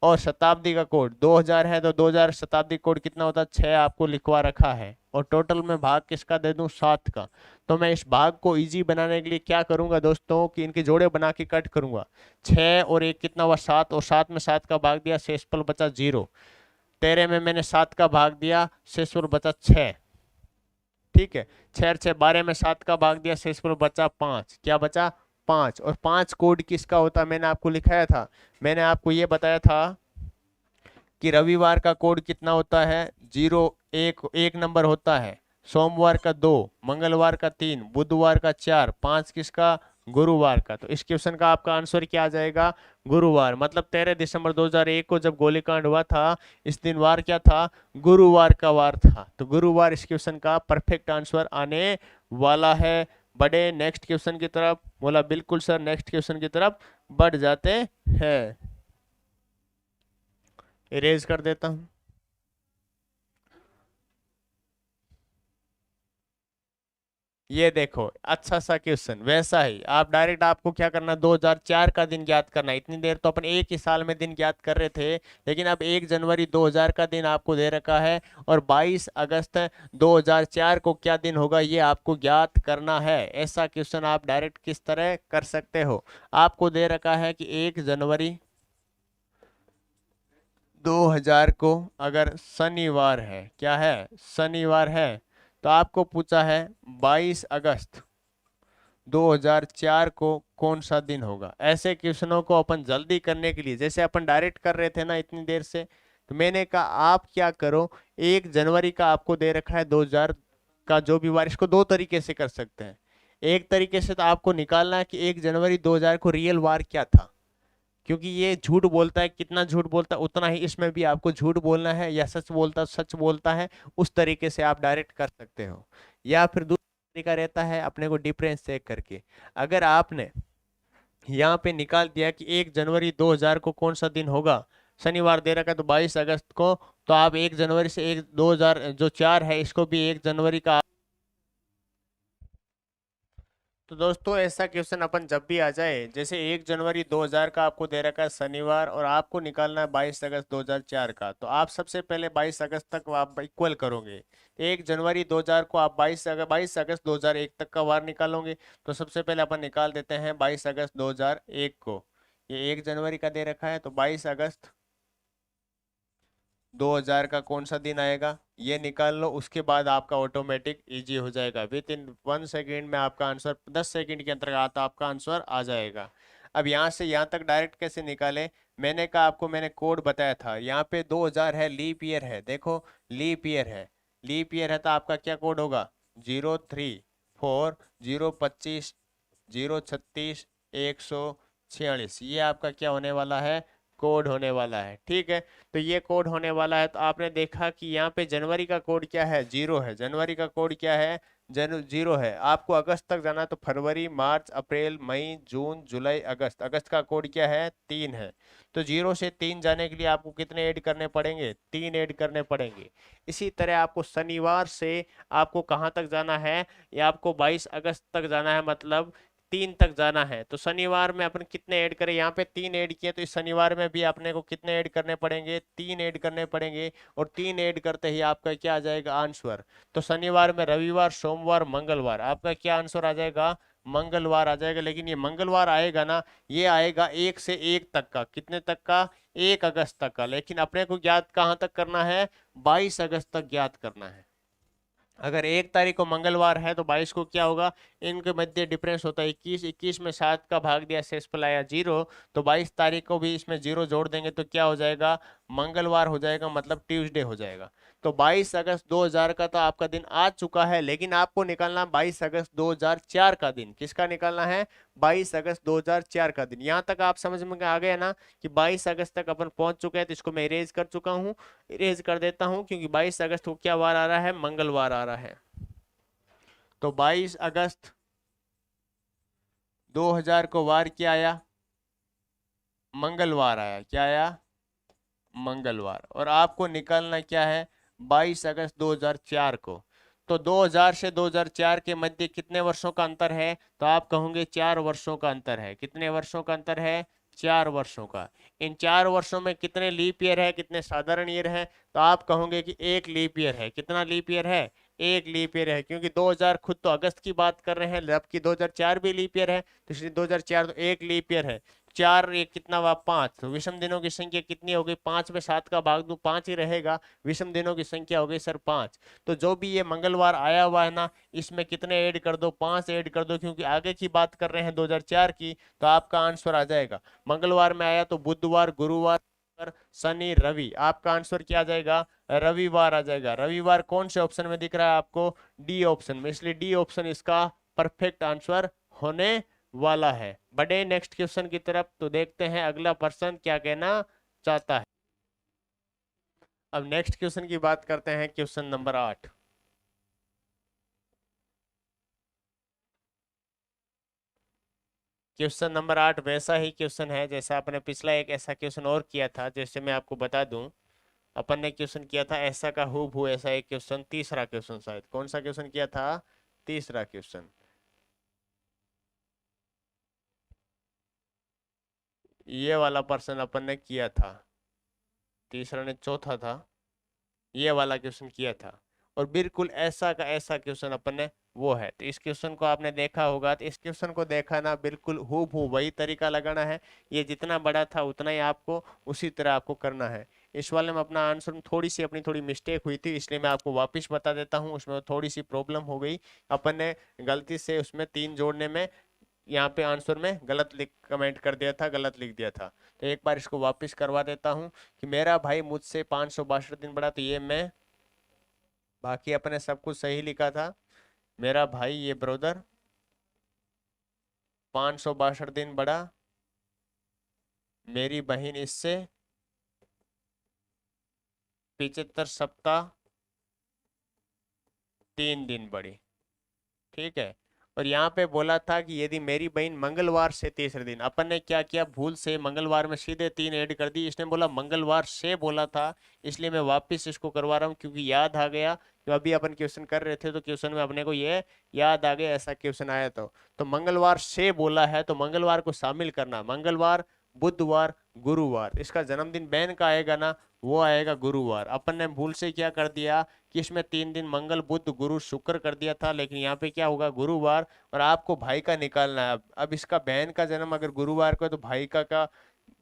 और शताब्दी का कोड 2000 है, तो 2000 शताब्दी कोड कितना होता है, 6 आपको लिखवा रखा है। और टोटल में भाग किसका दे दूं, 7 का। तो मैं इस भाग को इजी बनाने के लिए क्या करूंगा दोस्तों, कि इनके जोड़े बना के कट करूंगा। 6 और 1 कितना हुआ, 7, और 7 में 7 का भाग दिया, शेषफल बचा 0। 13 में मैंने 7 का भाग दिया, शेषफल बचा 6, ठीक है। 6 और 6 12 में 7 का भाग दिया, शेषफल बचा 5। क्या बचा, 5। और 5 कोड किसका होता है, मैंने आपको लिखाया था। मैंने आपको ये बताया था कि रविवार का कोड कितना होता है, 0, 1 नंबर होता है। सोमवार का 2, मंगलवार का 3, बुधवार का 4, 5 किसका, गुरुवार का। तो इस क्वेश्चन का आपका आंसर क्या आ जाएगा, गुरुवार। मतलब 13 दिसंबर 2001 को जब गोलीकांड हुआ था, इस दिन वार क्या था, गुरुवार का वार था। तो गुरुवार इस क्वेश्चन का परफेक्ट आंसर आने वाला है। बढ़े नेक्स्ट क्वेश्चन की तरफ, बोला बिल्कुल सर, नेक्स्ट क्वेश्चन की तरफ बढ़ जाते हैं। इरेज कर देता हूं। ये देखो अच्छा सा क्वेश्चन, वैसा ही आप डायरेक्ट, आपको क्या करना, 2004 का दिन ज्ञात करना है। इतनी देर तो अपन एक ही साल में दिन ज्ञात कर रहे थे, लेकिन अब 1 जनवरी 2000 का दिन आपको दे रखा है, और 22 अगस्त 2004 को क्या दिन होगा ये आपको ज्ञात करना है। ऐसा क्वेश्चन आप डायरेक्ट किस तरह कर सकते हो। आपको दे रखा है कि 1 जनवरी 2000 को अगर शनिवार है, क्या है, शनिवार है, तो आपको पूछा है 22 अगस्त 2004 को कौन सा दिन होगा। ऐसे क्वेश्चनों को अपन जल्दी करने के लिए, जैसे अपन डायरेक्ट कर रहे थे ना इतनी देर से, तो मैंने कहा आप क्या करो, 1 जनवरी का आपको दे रखा है 2000 का जो भी वार, इसको 2 तरीके से कर सकते हैं। एक तरीके से तो आपको निकालना है कि 1 जनवरी 2000 को रियल वार क्या था, क्योंकि ये झूठ बोलता है, कितना झूठ बोलता है उतना ही इसमें भी आपको झूठ बोलना है, या सच बोलता है, उस तरीके से आप डायरेक्ट कर सकते हो। या फिर दूसरा तरीका रहता है अपने को डिफरेंस चेक करके। अगर आपने यहाँ पे निकाल दिया कि 1 जनवरी 2000 को कौन सा दिन होगा, शनिवार दे रखा है तो 22 अगस्त को, तो आप 1 जनवरी से 1 2000 जो 4 है इसको भी 1 जनवरी का। तो दोस्तों ऐसा क्वेश्चन अपन जब भी आ जाए, जैसे 1 जनवरी 2000 का आपको दे रखा है शनिवार, और आपको निकालना है 22 अगस्त 2004 का, तो आप सबसे पहले 22 अगस्त तक आप इक्वल करोगे। 1 जनवरी 2000 को आप 22 अगस्त 2001 तक का वार निकालोगे। तो सबसे पहले अपन निकाल देते हैं 22 अगस्त 2001 को। ये 1 जनवरी का दे रखा है, तो 22 अगस्त 2000 का कौन सा दिन आएगा ये निकाल लो। उसके बाद आपका ऑटोमेटिक इजी हो जाएगा, विद इन 1 सेकेंड में आपका आंसर, 10 सेकेंड के अंतर्गत आपका आंसर आ जाएगा। अब यहाँ से यहाँ तक डायरेक्ट कैसे निकाले, मैंने कहा आपको, मैंने कोड बताया था। यहाँ पे 2000 है, लीप ईयर है, देखो लीप ईयर है। लीप ईयर है तो आपका क्या कोड होगा, 034 025 036 146, ये आपका क्या होने वाला है, कोड होने वाला है। ठीक है, तो ये कोड होने वाला है। तो आपने देखा कि यहाँ पे जनवरी का कोड क्या है, 0 है। जनवरी का कोड क्या है, 0 है। आपको अगस्त तक जाना, तो फरवरी मार्च अप्रैल मई जून जुलाई अगस्त, अगस्त का कोड क्या है, 3 है। तो 0 से 3 जाने के लिए आपको कितने ऐड करने पड़ेंगे, 3 ऐड करने पड़ेंगे। इसी तरह आपको शनिवार से आपको कहाँ तक जाना है, ये आपको 22 अगस्त तक जाना है, मतलब 3 तक जाना है। तो शनिवार में अपन कितने ऐड करें, यहाँ पे 3 ऐड किए, तो इस शनिवार में भी अपने को कितने ऐड करने पड़ेंगे, 3 ऐड करने पड़ेंगे। और 3 ऐड करते ही आपका क्या आ जाएगा आंसर। तो शनिवार में रविवार सोमवार मंगलवार, आपका क्या आंसर आ जाएगा, मंगलवार आ जाएगा। लेकिन ये मंगलवार आएगा ना, ये आएगा 1 से 1 तक का, कितने तक का, 1 अगस्त तक का। लेकिन अपने को ज्ञात कहाँ तक करना है, 22 अगस्त तक ज्ञात करना है। अगर 1 तारीख को मंगलवार है तो 22 को क्या होगा, इनके मध्य डिफरेंस होता है 21, 21 में 7 का भाग दिया, शेष आया 0। तो 22 तारीख को भी इसमें 0 जोड़ देंगे तो क्या हो जाएगा, मंगलवार हो जाएगा, मतलब ट्यूसडे हो जाएगा। तो 22 अगस्त 2000 का तो आपका दिन आ चुका है, लेकिन आपको निकालना 22 अगस्त 2004 का दिन। किसका निकालना है, 22 अगस्त 2004 का दिन। यहाँ तक आप समझ में आ गया ना कि 22 अगस्त तक अपन पहुंच चुके हैं। तो इसको मैं इरेज कर चुका हूँ, इरेज कर देता हूं, क्योंकि 22 अगस्त को क्या वार आ रहा है, मंगलवार आ रहा है। तो 22 अगस्त 2000 को वार क्या आया, मंगलवार आया। क्या आया, मंगलवार। और आपको निकालना क्या है, 22 अगस्त 2004 को। तो 2000 से 2004 के मध्य कितने वर्षों का अंतर है, तो आप कहोगे 4 वर्षों का अंतर है। कितने वर्षों का अंतर है, 4 वर्षों का। इन 4 वर्षों में कितने लीप ईयर है, कितने साधारण ईयर है, तो आप कहोगे कि 1 लीप ईयर है। कितना लीप ईयर है, 1 लीप ईयर है, क्योंकि 2000 खुद तो अगस्त की बात कर रहे हैं, जबकि 2004 भी लीप ईयर है, तो इसलिए 2004 तो 1 लीप ईयर है। 4 एक कितना हुआ, 5। तो विषम दिनों की संख्या कितनी हो गई, 5 में 7 का भाग दूं 5 ही रहेगा, विषम दिनों की संख्या हो गई सर 5। तो जो भी ये मंगलवार आया हुआ है ना, इसमें कितने ऐड कर दो, 5 ऐड कर दो, क्योंकि आगे की बात कर रहे हैं 2004 की। तो आपका आंसर आ जाएगा, मंगलवार में आया तो बुधवार गुरुवार शनि रवि, आपका आंसर क्या आ जाएगा, रविवार आ जाएगा। रविवार कौन से ऑप्शन में दिख रहा है आपको, डी ऑप्शन में, इसलिए डी ऑप्शन इसका परफेक्ट आंसर होने वाला है। बढ़े नेक्स्ट क्वेश्चन की तरफ, तो देखते हैं अगला पर्सन क्या कहना चाहता है। अब नेक्स्ट क्वेश्चन की बात करते हैं, क्वेश्चन नंबर 8। क्वेश्चन नंबर 8 वैसा ही क्वेश्चन है जैसा आपने पिछला एक ऐसा क्वेश्चन और किया था। जैसे मैं आपको बता दूं, अपन ने क्वेश्चन किया था ऐसा का हूबहू ऐसा एक क्वेश्चन, तीसरा क्वेश्चन, शायद कौन सा क्वेश्चन किया था, तीसरा क्वेश्चन। ये वाला पर्सन अपन ने किया था, तीसरा ने चौथा था, ये वाला क्वेश्चन किया था। और बिल्कुल ऐसा का ऐसा क्वेश्चन अपन ने वो है। तो इस क्वेश्चन को आपने देखा होगा, तो इस क्वेश्चन को देखा ना, बिल्कुल हूबहू वही तरीका लगाना है। ये जितना बड़ा था उतना ही आपको उसी तरह आपको करना है। इस वाले में अपना आंसर में थोड़ी सी अपनी थोड़ी मिस्टेक हुई थी, इसलिए मैं आपको वापस बता देता हूँ। उसमें थोड़ी सी प्रॉब्लम हो गई, अपन ने गलती से उसमें 3 जोड़ने में यहाँ पे आंसर में गलत लिख कमेंट कर दिया था, गलत लिख दिया था। तो एक बार इसको वापस करवा देता हूँ कि मेरा भाई मुझसे 562 दिन बड़ा, तो ये मैं, बाकी अपने सब कुछ सही लिखा था। मेरा भाई ये ब्रदर 562 दिन बड़ा, मेरी बहन इससे 75 सप्ताह 3 दिन बड़ी। ठीक है, और यहाँ पे बोला था कि यदि मेरी बहन मंगलवार से तीसरे दिन, अपन ने क्या किया, भूल से मंगलवार में सीधे 3 ऐड कर दी, इसने बोला मंगलवार से बोला था, इसलिए मैं वापस इसको करवा रहा हूँ क्योंकि याद आ गया। तो अभी अपन क्वेश्चन कर रहे थे तो क्वेश्चन में अपने को ये याद आ गया, ऐसा क्वेश्चन आया तो मंगलवार से बोला है तो मंगलवार को शामिल करना, मंगलवार, बुधवार, गुरुवार। इसका जन्मदिन बहन का आएगा ना, वो आएगा गुरुवार। अपन ने भूल से क्या कर दिया कि इसमें 3 दिन मंगल बुध गुरु शुक्र कर दिया था, लेकिन यहाँ पे क्या होगा, गुरुवार। और आपको भाई का निकालना है। अब इसका बहन का जन्म अगर गुरुवार को है तो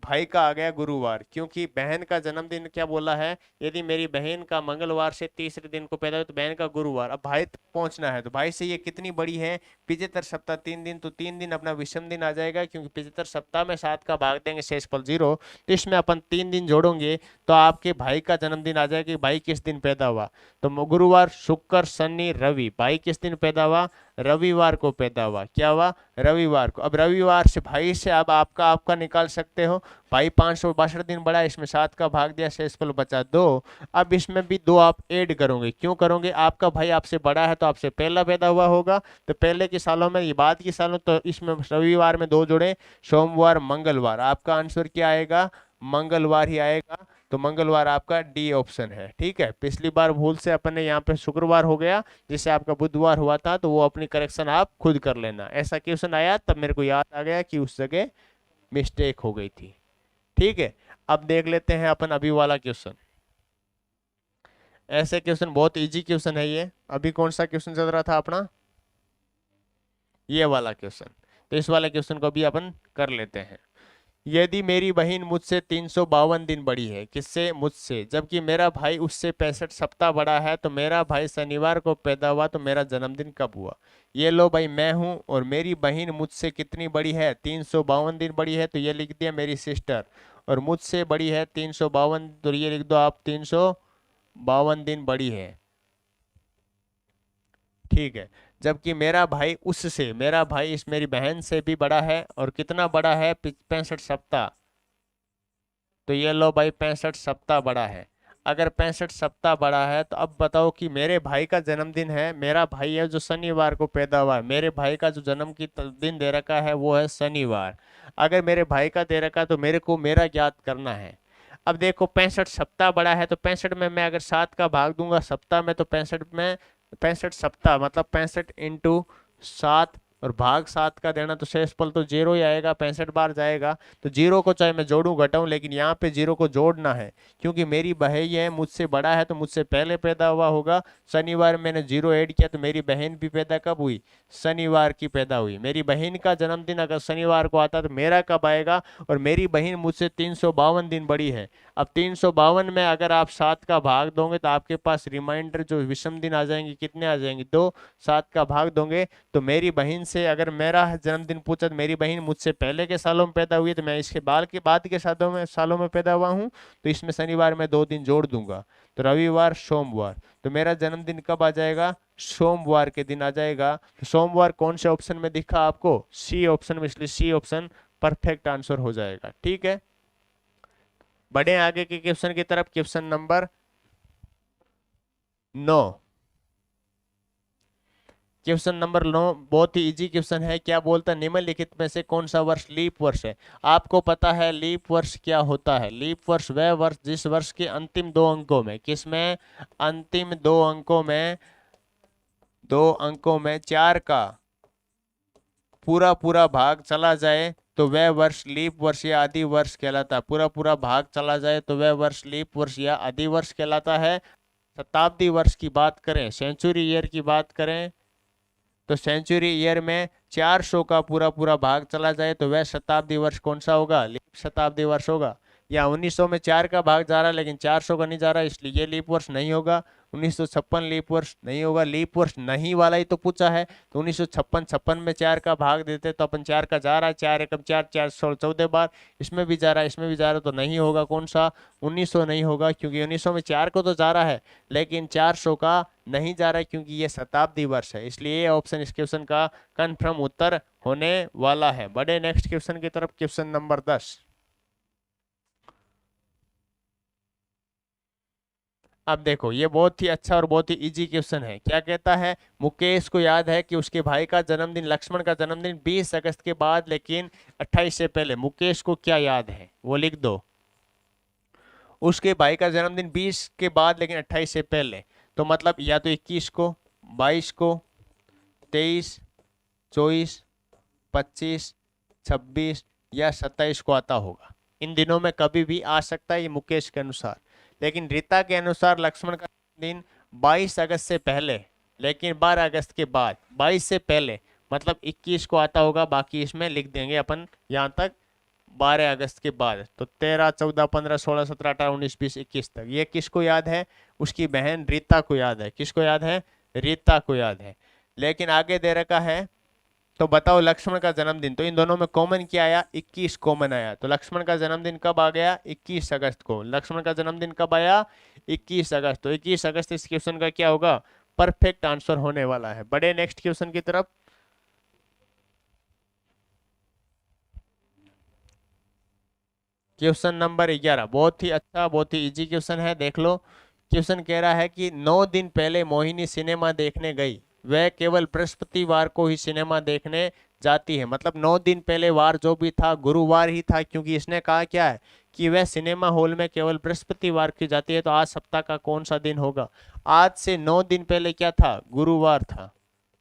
भाई का आ गया गुरुवार, क्योंकि बहन का जन्मदिन क्या बोला है, यदि मेरी बहन का मंगलवार से तीसरे दिन को पैदा हो तो बहन का गुरुवार। अब भाई तक पहुंचना है तो भाई से ये कितनी बड़ी है, 75 सप्ताह 3 दिन, तो 3 दिन अपना विषम दिन आ जाएगा, क्योंकि 75 सप्ताह में 7 का भाग देंगे शेषफल 0, तो इसमें अपन 3 दिन जोड़ोगे तो आपके भाई का जन्मदिन आ जाएगा कि भाई किस दिन पैदा हुआ। तो गुरुवार, शुक्र, शनि, रवि, भाई किस दिन पैदा हुआ, रविवार को पैदा हुआ। क्या हुआ, रविवार को। अब रविवार से भाई से अब आपका निकाल सकते हो, भाई 562 दिन बड़ा है, इसमें 7 का भाग दिया, शेषफल बचा 2। अब इसमें भी 2 आप ऐड करोगे, क्यों करोगे, आपका भाई आपसे बड़ा है तो आपसे पहला पैदा हुआ होगा, तो पहले के सालों में, ये बाद के सालों, तो इसमें रविवार में 2 जोड़े, सोमवार, मंगलवार, आपका आंसर क्या आएगा, मंगलवार ही आएगा। तो मंगलवार आपका डी ऑप्शन है। ठीक है, पिछली बार भूल से अपन ने यहाँ पे शुक्रवार हो गया, जिससे आपका बुधवार हुआ था, तो वो अपनी करेक्शन आप खुद कर लेना। ऐसा क्वेश्चन आया तब मेरे को याद आ गया कि उस जगह मिस्टेक हो गई थी। ठीक है, अब देख लेते हैं अपन अभी वाला क्वेश्चन। ऐसे क्वेश्चन बहुत इजी क्वेश्चन है ये। अभी कौन सा क्वेश्चन चल रहा था अपना, ये वाला क्वेश्चन। तो इस वाले क्वेश्चन को भी अपन कर लेते हैं। यदि मेरी बहन मुझसे 352 दिन बड़ी है, किससे, मुझसे, जबकि मेरा भाई उससे 65 सप्ताह बड़ा है, तो मेरा भाई शनिवार को पैदा हुआ, तो मेरा जन्मदिन कब हुआ। ये लो भाई, मैं हूं और मेरी बहन मुझसे कितनी बड़ी है, 352 दिन बड़ी है, तो ये लिख दिया मेरी सिस्टर। और मुझसे बड़ी है 352, तो ये लिख दो आप 352 दिन बड़ी है। ठीक है, जबकि मेरा भाई उससे, मेरा भाई इस मेरी बहन से भी बड़ा है, और कितना बड़ा है, 65 सप्ताह। तो ये लो भाई 65 सप्ताह बड़ा है। अगर 65 सप्ताह बड़ा है तो अब बताओ कि मेरे भाई का जन्मदिन है, मेरा भाई है जो शनिवार को पैदा हुआ है, मेरे भाई का जो जन्म की दिन दे रखा है वो है शनिवार। अगर मेरे भाई का दे रखा है तो मेरे को मेरा ज्ञात करना है। अब देखो 65 सप्ताह बड़ा है, तो 65 में मैं अगर 7 का भाग दूंगा सप्ताह में, तो 65 में 65 सप्ताह मतलब 65 इंटू 7 और भाग 7 का देना, तो शेषफल तो 0 ही आएगा, 65 बार जाएगा। तो 0 को चाहे मैं जोड़ूं घटाऊं, लेकिन यहाँ पे 0 को जोड़ना है, क्योंकि मेरी बहन है, मुझसे बड़ा है, तो मुझसे पहले पैदा हुआ होगा। शनिवार मैंने 0 ऐड किया, तो मेरी बहन भी पैदा कब हुई, शनिवार की पैदा हुई। मेरी बहन का जन्मदिन अगर शनिवार को आता तो मेरा कब आएगा, और मेरी बहन मुझसे 352 दिन बड़ी है। अब 352 में अगर आप 7 का भाग दोगे तो आपके पास रिमाइंडर जो विषम दिन आ जाएंगे, कितने आ जाएंगे, 2। 7 का भाग दोगे तो मेरी बहन से अगर मेरा जन्मदिन पूछा तो मेरी बहन मुझसे पहले के सालों में पैदा हुई है, तो मैं इसके बाद के सालों में पैदा हुआ हूँ, तो इसमें शनिवार में 2 दिन जोड़ दूंगा, तो रविवार, सोमवार। तो मेरा जन्मदिन कब आ जाएगा, सोमवार के दिन आ जाएगा। तो सोमवार कौन से ऑप्शन में दिखा आपको, सी ऑप्शन में, इसलिए सी ऑप्शन परफेक्ट आंसर हो जाएगा। ठीक है, बढ़े आगे के क्वेश्चन की तरफ। Question number 9। क्वेश्चन नंबर 9 बहुत ही इजी क्वेश्चन है। क्या बोलता है, निम्नलिखित में से कौन सा वर्ष लीप वर्ष है। आपको पता है लीप वर्ष क्या होता है। लीप वर्ष वह वर्ष जिस वर्ष के अंतिम 2 अंकों में, किसमें, अंतिम 2 अंकों में, 2 अंकों में 4 का पूरा पूरा भाग चला जाए तो वह वर्ष लीप वर्ष या आदि वर्ष कहलाता है। पूरा पूरा भाग चला जाए तो वह वर्ष लीप वर्ष या आदि वर्ष कहलाता है। शताब्दी वर्ष की बात करें, सेंचुरी ईयर की बात करें, तो सेंचुरी ईयर में 400 का पूरा पूरा भाग चला जाए तो वह शताब्दी वर्ष कौन सा होगा, लीप शताब्दी वर्ष होगा। या 1900 में 4 का भाग जा रहा है लेकिन 400 का नहीं जा रहा है, इसलिए ये लीप वर्ष नहीं होगा। 1956 लीप वर्ष नहीं होगा, लीप वर्ष नहीं वाला ही तो पूछा है। तो 1956 में 4 का भाग देते तो अपन 4 का जा रहा है, 4 एकम 4, 4 14 बार, इसमें भी जा रहा है, इसमें भी जा रहा है, तो नहीं होगा। कौन सा, 1900 नहीं होगा, क्योंकि 1900 में 4 को तो जा रहा है लेकिन 400 का नहीं जा रहा है, क्योंकि ये शताब्दी वर्ष है। इसलिए ये ऑप्शन इस क्वेश्चन का कंफर्म उत्तर होने वाला है। बढ़े नेक्स्ट क्वेश्चन की तरफ। Question number 10। अब देखो ये बहुत ही अच्छा और बहुत ही इजी क्वेश्चन है। क्या कहता है, मुकेश को याद है कि उसके भाई का जन्मदिन, लक्ष्मण का जन्मदिन 20 अगस्त के बाद लेकिन 28 से पहले। मुकेश को क्या याद है वो लिख दो। उसके भाई का जन्मदिन 20 के बाद लेकिन 28 से पहले, तो मतलब या तो 21 को, 22 को, 23, 24, 25, 26 या 27 को आता होगा। इन दिनों में कभी भी आ सकता है ये मुकेश के अनुसार। लेकिन रीता के अनुसार लक्ष्मण का दिन 22 अगस्त से पहले लेकिन 12 अगस्त के बाद। 22 से पहले मतलब 21 को आता होगा, बाकी इसमें लिख देंगे अपन यहाँ तक 12 अगस्त के बाद। तो 13, 14, 15, 16, 17, 18, 19, 20, 21 तक। ये किसको याद है, उसकी बहन रीता को याद है। किसको याद है, रीता को याद है। लेकिन आगे दे रखा है, तो बताओ लक्ष्मण का जन्मदिन, तो इन दोनों में कॉमन क्या आया, 21 कॉमन आया। तो लक्ष्मण का जन्मदिन कब आ गया, 21 अगस्त को। लक्ष्मण का जन्मदिन कब आया, 21 अगस्त। तो 21 अगस्त इस क्वेश्चन का क्या होगा, परफेक्ट आंसर होने वाला है। बड़े नेक्स्ट क्वेश्चन की तरफ। क्वेश्चन नंबर 11 बहुत ही अच्छा, बहुत ही इजी क्वेश्चन है, देख लो। क्वेश्चन कह रहा है कि 9 दिन पहले मोहिनी सिनेमा देखने गई, वह केवल बृहस्पतिवार को ही सिनेमा देखने जाती है। मतलब 9 दिन पहले वार जो भी था गुरुवार ही था, क्योंकि इसने कहा क्या है कि वह सिनेमा हॉल में केवल बृहस्पतिवार की जाती है। तो आज सप्ताह का कौन सा दिन होगा, आज से 9 दिन पहले क्या था, गुरुवार था।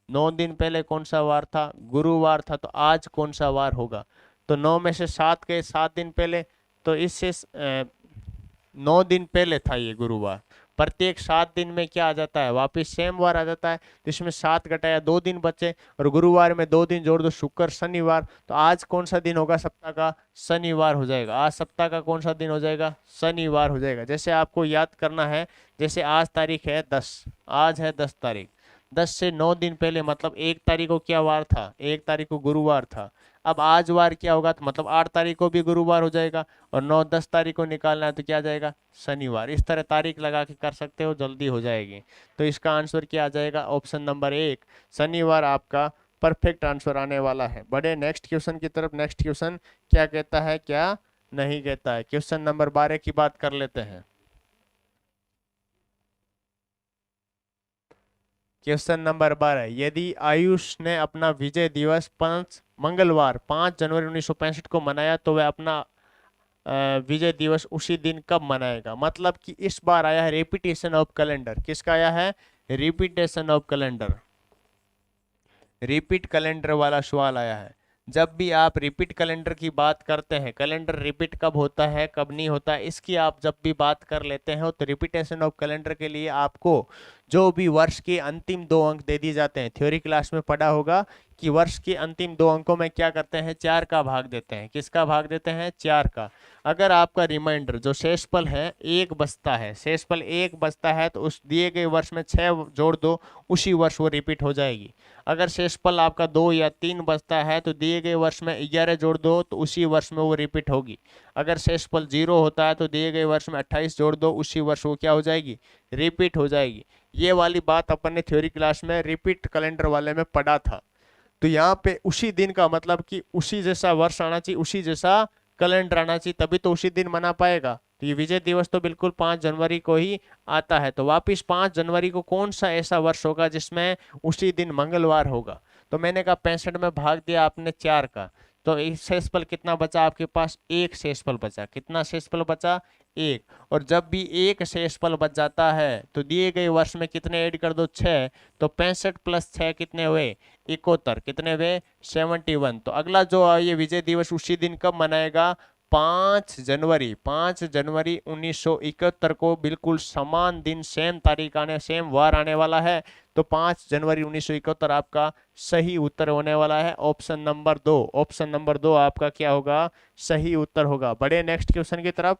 9 दिन पहले कौन सा वार था, गुरुवार था। तो आज कौन सा वार होगा, तो 9 में से 7 गए, 7 दिन पहले। तो इससे 9 दिन पहले था ये गुरुवार। प्रत्येक 7 दिन में क्या आ जाता है, वापिस सेम वार आ जाता है। तो इसमें 7 घटाया 2 दिन बचे, और गुरुवार में 2 दिन जोड़ दो, शुक्र शनिवार। तो आज कौन सा दिन होगा सप्ताह का, शनिवार हो जाएगा। आज सप्ताह का कौन सा दिन हो जाएगा, शनिवार हो जाएगा। जैसे आपको याद करना है, जैसे आज तारीख है 10, आज है 10 तारीख, 10 से 9 दिन पहले मतलब 1 तारीख को क्या वार था, 1 तारीख को गुरुवार था। अब आज वार क्या होगा, तो मतलब 8 तारीख को भी गुरुवार हो जाएगा, और 9, 10 तारीख को निकालना है तो क्या आ जाएगा, शनिवार। इस तरह तारीख लगा के कर सकते हो, जल्दी हो जाएगी। तो इसका आंसर क्या आ जाएगा, ऑप्शन नंबर 1 शनिवार आपका परफेक्ट आंसर आने वाला है। बढ़े नेक्स्ट क्वेश्चन की तरफ। नेक्स्ट क्वेश्चन क्या कहता है, क्या नहीं कहता है। क्वेश्चन नंबर 12 की बात कर लेते हैं। क्वेश्चन नंबर 12, यदि आयुष ने अपना विजय दिवस मंगलवार 5 जनवरी 1965 को मनाया, तो वह अपना विजय दिवस उसी दिन कब मनाएगा। मतलब कि इस बार आया है रिपीटेशन ऑफ कैलेंडर। किसका आया है, repetition of calendar, repeat calendar वाला सवाल आया है। जब भी आप रिपीट कैलेंडर की बात करते हैं, कैलेंडर रिपीट कब होता है कब नहीं होता है, इसकी आप जब भी बात कर लेते हैं, तो रिपीटेशन ऑफ कैलेंडर के लिए आपको जो भी वर्ष के अंतिम 2 अंक दे दिए जाते हैं, थ्योरी क्लास में पढ़ा होगा कि वर्ष के अंतिम 2 अंकों में क्या करते हैं, 4 का भाग देते हैं। किसका भाग देते हैं, 4 का। अगर आपका रिमाइंडर जो शेषफल है 1 बचता है, शेषफल 1 बचता है, तो उस दिए गए वर्ष में 6 जोड़ दो, उसी वर्ष वो रिपीट हो जाएगी। अगर शेषफल आपका 2 या 3 बचता है, तो दिए गए वर्ष में 11 जोड़ दो, तो उसी वर्ष में वो रिपीट होगी। अगर शेषफल 0 होता है, तो दिए गए वर्ष में 28 जोड़ दो, उसी वर्ष वो क्या हो जाएगी, रिपीट हो जाएगी। ये वाली बात अपन ने थ्योरी क्लास में रिपीट कैलेंडर वाले में पढ़ा था। तो यहाँ पे उसी दिन का मतलब कि उसी जैसा वर्ष आना चाहिए, उसी जैसा कैलेंडर आना चाहिए, तभी तो उसी दिन मना पाएगा। तो ये विजय दिवस तो बिल्कुल 5 जनवरी को ही आता है। तो वापिस 5 जनवरी को कौन सा ऐसा वर्ष होगा जिसमें उसी दिन मंगलवार होगा। तो मैंने कहा 65 में भाग दिया आपने 4 का, तो इस शेषफल कितना बचा आपके पास, 1 शेषफल बचा। कितना शेषफल बचा, 1। और जब भी 1 शेषफल बच जाता है, तो दिए गए वर्ष में कितने ऐड कर दो, 6। तो 65 + 6 कितने हुए, 71। कितने हुए, 71। तो अगला जो ये विजय दिवस उसी दिन कब मनाएगा, 5 जनवरी। 5 जनवरी 1971 को बिल्कुल समान दिन, सेम तारीख आने, सेम वार आने वाला है। तो 5 जनवरी 1971 आपका सही उत्तर होने वाला है, ऑप्शन नंबर 2। ऑप्शन नंबर 2 आपका क्या होगा, सही उत्तर होगा। बढ़े नेक्स्ट क्वेश्चन की तरफ।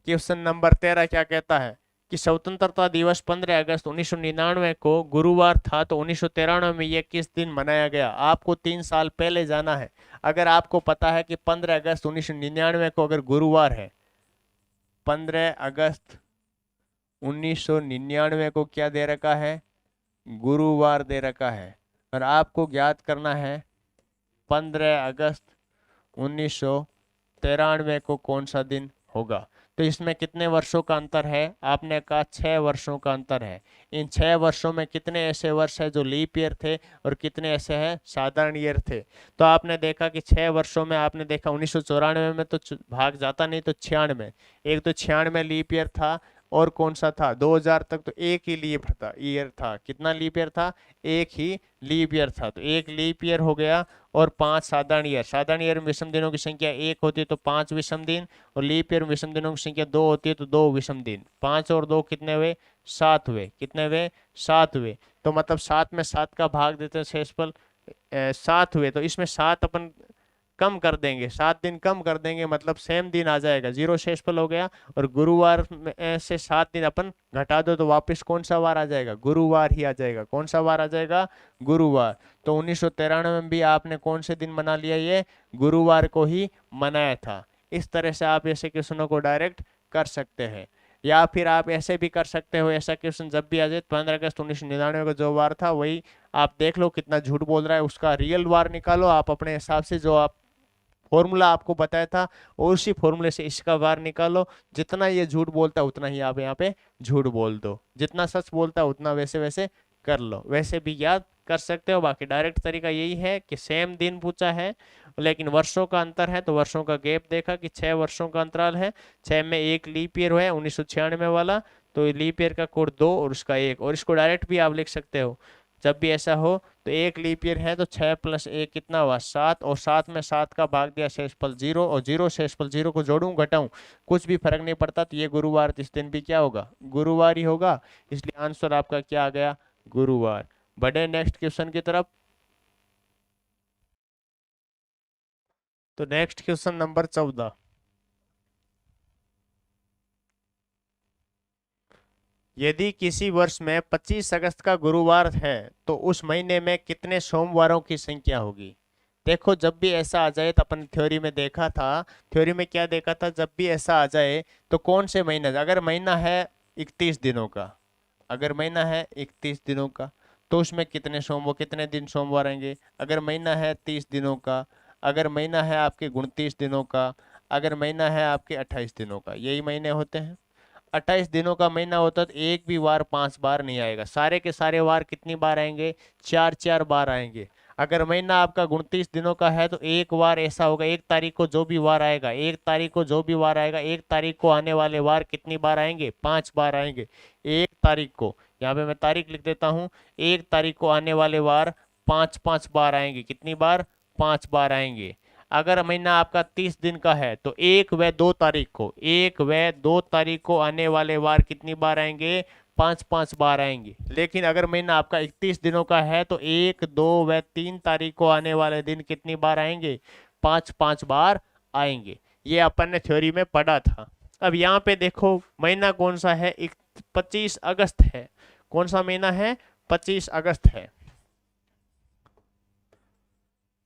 क्वेश्चन नंबर 13 क्या कहता है कि स्वतंत्रता दिवस 15 अगस्त 1999 को गुरुवार था, तो 1993 में यह किस दिन मनाया गया। आपको 3 साल पहले जाना है। अगर आपको पता है कि 15 अगस्त 1999 को अगर गुरुवार है, 15 अगस्त 1999 को क्या दे रखा है, गुरुवार दे रखा है। और आपको ज्ञात करना है 15 अगस्त 1993 को कौन सा दिन होगा। तो इसमें कितने वर्षों का अंतर है? आपने कहा 6 वर्षों का अंतर है। इन 6 वर्षों में कितने ऐसे वर्ष है जो लीप ईयर थे और कितने ऐसे हैं साधारण ईयर थे? तो आपने देखा कि 6 वर्षों में आपने देखा 1994 में तो भाग जाता नहीं, तो 96, एक तो 96 लीप ईयर था, और कौन सा था 2000 तक तो एक ही लीप था, ईयर था। कितना लीप ईयर था? एक ही लीप ईयर था। तो एक लीप ईयर हो गया और 5 साधारण ईयर। साधारण ईयर में विषम दिनों की संख्या 1 होती है तो 5 विषम दिन, और लीप ईयर में विषम दिनों की संख्या 2 होती है तो 2 विषम दिन। 5 और 2 कितने हुए? 7 हुए। कितने हुए? 7 हुए। तो मतलब 7 में 7 का भाग देते हैं शेषफल 7 हुए। तो इसमें 7 अपन कम कर देंगे, 7 दिन कम कर देंगे, मतलब सेम दिन आ जाएगा, 0 शेषफल हो गया। और गुरुवार से 7 दिन अपन घटा दो तो वापस कौन सा वार आ जाएगा? गुरुवार ही आ जाएगा। कौन सा वार आ जाएगा? गुरुवार। तो 1993 में भी आपने कौन से दिन मना लिया? ये गुरुवार को ही मनाया था। इस तरह से आप ऐसे क्वेश्चनों को डायरेक्ट कर सकते हैं, या फिर आप ऐसे भी कर सकते हो, ऐसा क्वेश्चन जब भी आ जाए 15 अगस्त 1999 का जो वार था वही आप देख लो कितना झूठ बोल रहा है, उसका रियल वार निकालो आप अपने हिसाब से, जो आप फॉर्मूला आपको बताया था और उसी फॉर्मूले से इसका वार निकालो। जितना ये झूठ बोलता है उतना ही आप यहाँ पे झूठ बोल दो, जितना सच बोलता है उतना वैसे वैसे कर लो। वैसे भी याद कर सकते हो। बाकी डायरेक्ट तरीका यही है कि सेम दिन पूछा है लेकिन वर्षों का अंतर है, तो वर्षों का गैप देखा कि 6 वर्षों का अंतराल है, 6 में एक लीप ईयर है 1996 वाला, तो लीप ईयर का कोड 2 और उसका 1, और इसको डायरेक्ट भी आप लिख सकते हो। जब भी ऐसा हो तो एक लीप ईयर है तो 6 + 1 कितना हुआ? 7, और 7 में 7 का भाग दिया शेषफल 0, और 0 शेषफल 0 को जोड़ूं घटाऊं कुछ भी फर्क नहीं पड़ता। तो ये गुरुवार, इस दिन भी क्या होगा? गुरुवार ही होगा। इसलिए आंसर आपका क्या आ गया? गुरुवार। बढ़े नेक्स्ट क्वेश्चन की तरफ। तो नेक्स्ट क्वेश्चन नंबर 14। यदि किसी वर्ष में 25 अगस्त का गुरुवार है तो उस महीने में कितने सोमवारों की संख्या होगी? देखो जब भी ऐसा आ जाए, तो अपन थ्योरी में देखा था, थ्योरी में क्या देखा था, जब भी ऐसा आ जाए तो कौन से महीने, अगर महीना है 31 दिनों का, अगर महीना है 31 दिनों का तो उसमें कितने दिन सोमवार आएंगे? अगर महीना है 30 दिनों का, अगर महीना है आपके 29 दिनों का, अगर महीना है आपके 28 दिनों का, यही महीने होते हैं। 28 दिनों का महीना होता तो एक भी वार 5 बार नहीं आएगा, सारे के सारे वार कितनी बार आएंगे? 4 बार आएंगे। अगर महीना आपका 29 दिनों का है तो एक वार ऐसा होगा, 1 तारीख को जो भी वार आएगा, 1 तारीख को जो भी वार आएगा, 1 तारीख को आने वाले वार कितनी बार आएंगे? 5 बार आएंगे। 1 तारीख को, यहाँ पे मैं तारीख लिख देता हूँ, 1 तारीख को आने वाले वार 5 बार आएंगे। कितनी बार? 5 बार आएंगे। अगर महीना आपका 30 दिन का है तो 1 व 2 तारीख को, 1 व 2 तारीख को आने वाले वार कितनी बार आएंगे? 5 बार आएंगे। लेकिन अगर महीना आपका 31 दिनों का है तो 1, 2 व 3 तारीख को आने वाले दिन कितनी बार आएंगे? 5 बार आएंगे। ये अपन ने थ्योरी में पढ़ा था। अब यहाँ पे देखो महीना कौन सा है? 25 अगस्त है। कौन सा महीना है? 25 अगस्त है।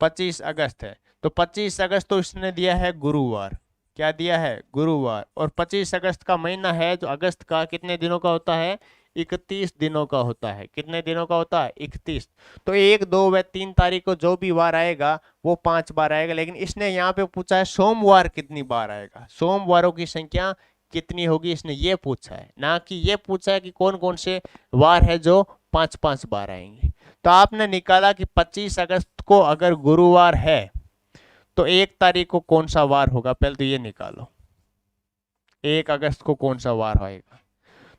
25 अगस्त है तो 25 अगस्त तो इसने दिया है गुरुवार। क्या दिया है? गुरुवार। और 25 अगस्त का महीना है जो अगस्त का कितने दिनों का होता है? 31 दिनों का होता है। कितने दिनों का होता है? 31। तो 1, 2 व 3 तारीख को जो भी वार आएगा वो 5 बार आएगा। लेकिन इसने यहाँ पे पूछा है सोमवार कितनी बार आएगा, सोमवारों की संख्या कितनी होगी, इसने ये पूछा है, ना कि ये पूछा है कि कौन कौन से वार है जो 5 बार आएंगे। तो आपने निकाला कि 25 अगस्त को अगर गुरुवार है तो 1 तारीख को कौन सा वार होगा? पहले तो ये निकालो, 1 अगस्त को कौन सा वार होएगा?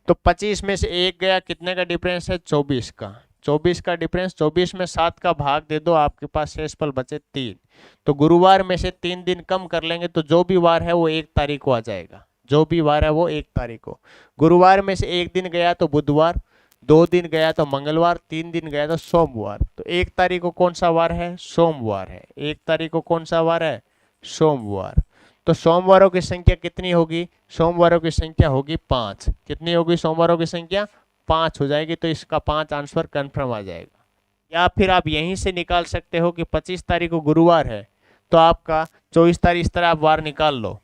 तो 25 में से 1 गया, कितने का डिफरेंस है? 24 का। 24 का डिफरेंस, 24 में 7 का भाग दे दो, आपके पास शेषफल बचे 3। तो गुरुवार में से 3 दिन कम कर लेंगे तो जो भी वार है वो 1 तारीख को आ जाएगा। जो भी वार है वो 1 तारीख को। गुरुवार में से 1 दिन गया तो बुधवार, 2 दिन गया तो मंगलवार, 3 दिन गया तो सोमवार। तो 1 तारीख को कौन सा वार है? सोमवार है। 1 तारीख को कौन सा वार है? सोमवार। तो सोमवारों की संख्या कितनी होगी? सोमवारों की संख्या होगी 5। कितनी होगी सोमवारों की संख्या? 5 हो जाएगी। तो इसका 5 आंसर कंफर्म आ जाएगा। या फिर आप यहीं से निकाल सकते हो कि 25 तारीख को गुरुवार है तो आपका 24 तारीख, इस तरह आप वार निकाल लो,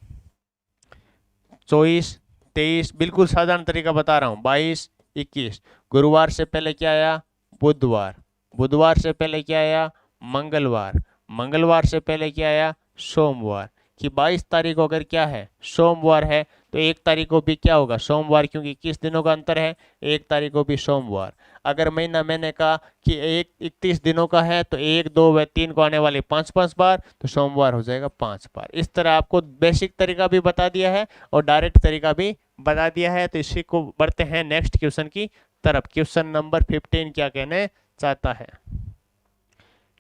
24, 23, बिल्कुल साधारण तरीका बता रहा हूँ, 22, 21। गुरुवार से पहले क्या आया? बुधवार। बुधवार से पहले क्या आया? मंगलवार। मंगलवार से पहले क्या आया? सोमवार। कि 22 तारीख को अगर क्या है सोमवार है तो 1 तारीख को भी क्या होगा सोमवार, क्योंकि किस दिनों का अंतर है, 1 तारीख को भी सोमवार। अगर महीना मैंने कहा कि 31 दिनों का है तो 1, 2 व 3 को आने वाले 5 बार, तो सोमवार हो जाएगा 5 बार। इस तरह आपको बेसिक तरीका भी बता दिया है और डायरेक्ट तरीका भी बता दिया है। तो इसी को बढ़ते हैं नेक्स्ट क्वेश्चन की तरफ। क्वेश्चन नंबर 15 क्या कहने चाहता है।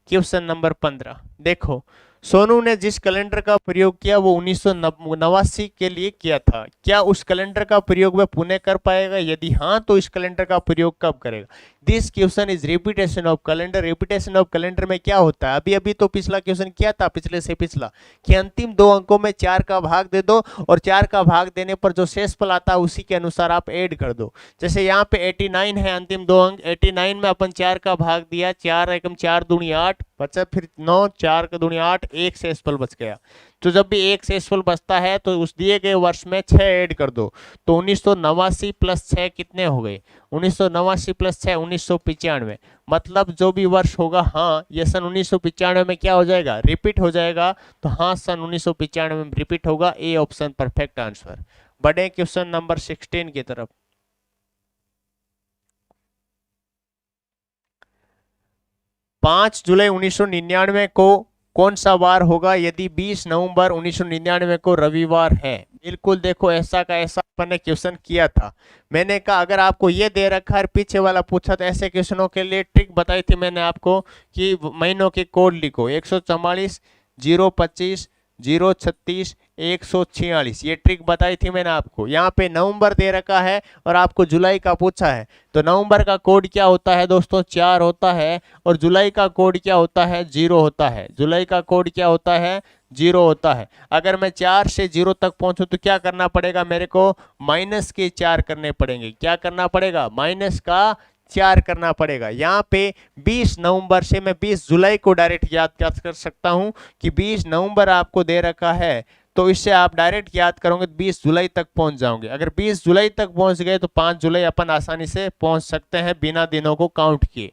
क्वेश्चन नंबर 15 देखो, सोनू ने जिस कैलेंडर का प्रयोग किया वो 1989 के लिए किया था। क्या उस कैलेंडर का प्रयोग वह पुनः कर पाएगा? यदि हाँ तो इस कैलेंडर का प्रयोग कब करेगा? This question is repetition of calendar. Repetition of calendar में क्या होता है, अभी अभी तो पिछला क्वेश्चन किया था, पिछले से पिछला, कि अंतिम 2 अंकों में 4 का भाग दे दो और 4 का भाग देने पर जो शेषफल आता है उसी के अनुसार आप ऐड कर दो। जैसे यहाँ पे 89 है अंतिम 2 अंक, 89 में अपन 4 का भाग दिया, 4 एकम 4 दूनी 8 बचा, फिर 9, 4 का दूनी 8, एक शेषफल बच गया। तो जब भी एक शेषफल बचता है तो उस दिए गए वर्ष में 6 ऐड कर दो। तो 1989 प्लस 6 कितने हो गए? 1989 प्लस 6 1995। मतलब जो भी वर्ष होगा, हाँ ये सन 1995 में क्या हो जाएगा, रिपीट हो जाएगा। तो हाँ सन 1995 में रिपीट होगा। A option perfect answer. बढ़े क्वेश्चन नंबर 16 की तरफ। 5 जुलाई 1999 को कौन सा वार होगा यदि 20 नवंबर 1999 को रविवार है? बिल्कुल देखो, ऐसा का ऐसा अपन ने क्वेश्चन किया था। मैंने कहा अगर आपको ये दे रखा है पीछे वाला पूछा तो ऐसे क्वेश्चनों के लिए ट्रिक बताई थी मैंने आपको कि महीनों के कोड लिखो, 144, 025, 036, 146, ये ट्रिक बताई थी मैंने आपको। यहाँ पे नवंबर दे रखा है और आपको जुलाई का पूछा है, तो नवंबर का कोड क्या होता है दोस्तों, 4 होता है, और जुलाई का कोड क्या होता है, 0 होता है। जुलाई का कोड क्या होता है, 0 होता है। अगर मैं 4 से 0 तक पहुंचूं तो क्या करना पड़ेगा मेरे को, माइनस के 4 करने पड़ेंगे। क्या करना पड़ेगा, माइनस का 4 करना पड़ेगा। यहाँ पे 20 नवंबर से मैं 20 जुलाई को डायरेक्ट याद कर सकता हूँ कि 20 नवंबर आपको दे रखा है, तो इससे आप डायरेक्ट याद करोगे तो 20 जुलाई तक पहुंच जाओगे। अगर 20 जुलाई तक पहुंच गए तो 5 जुलाई अपन आसानी से पहुंच सकते हैं बिना दिनों को काउंट किए।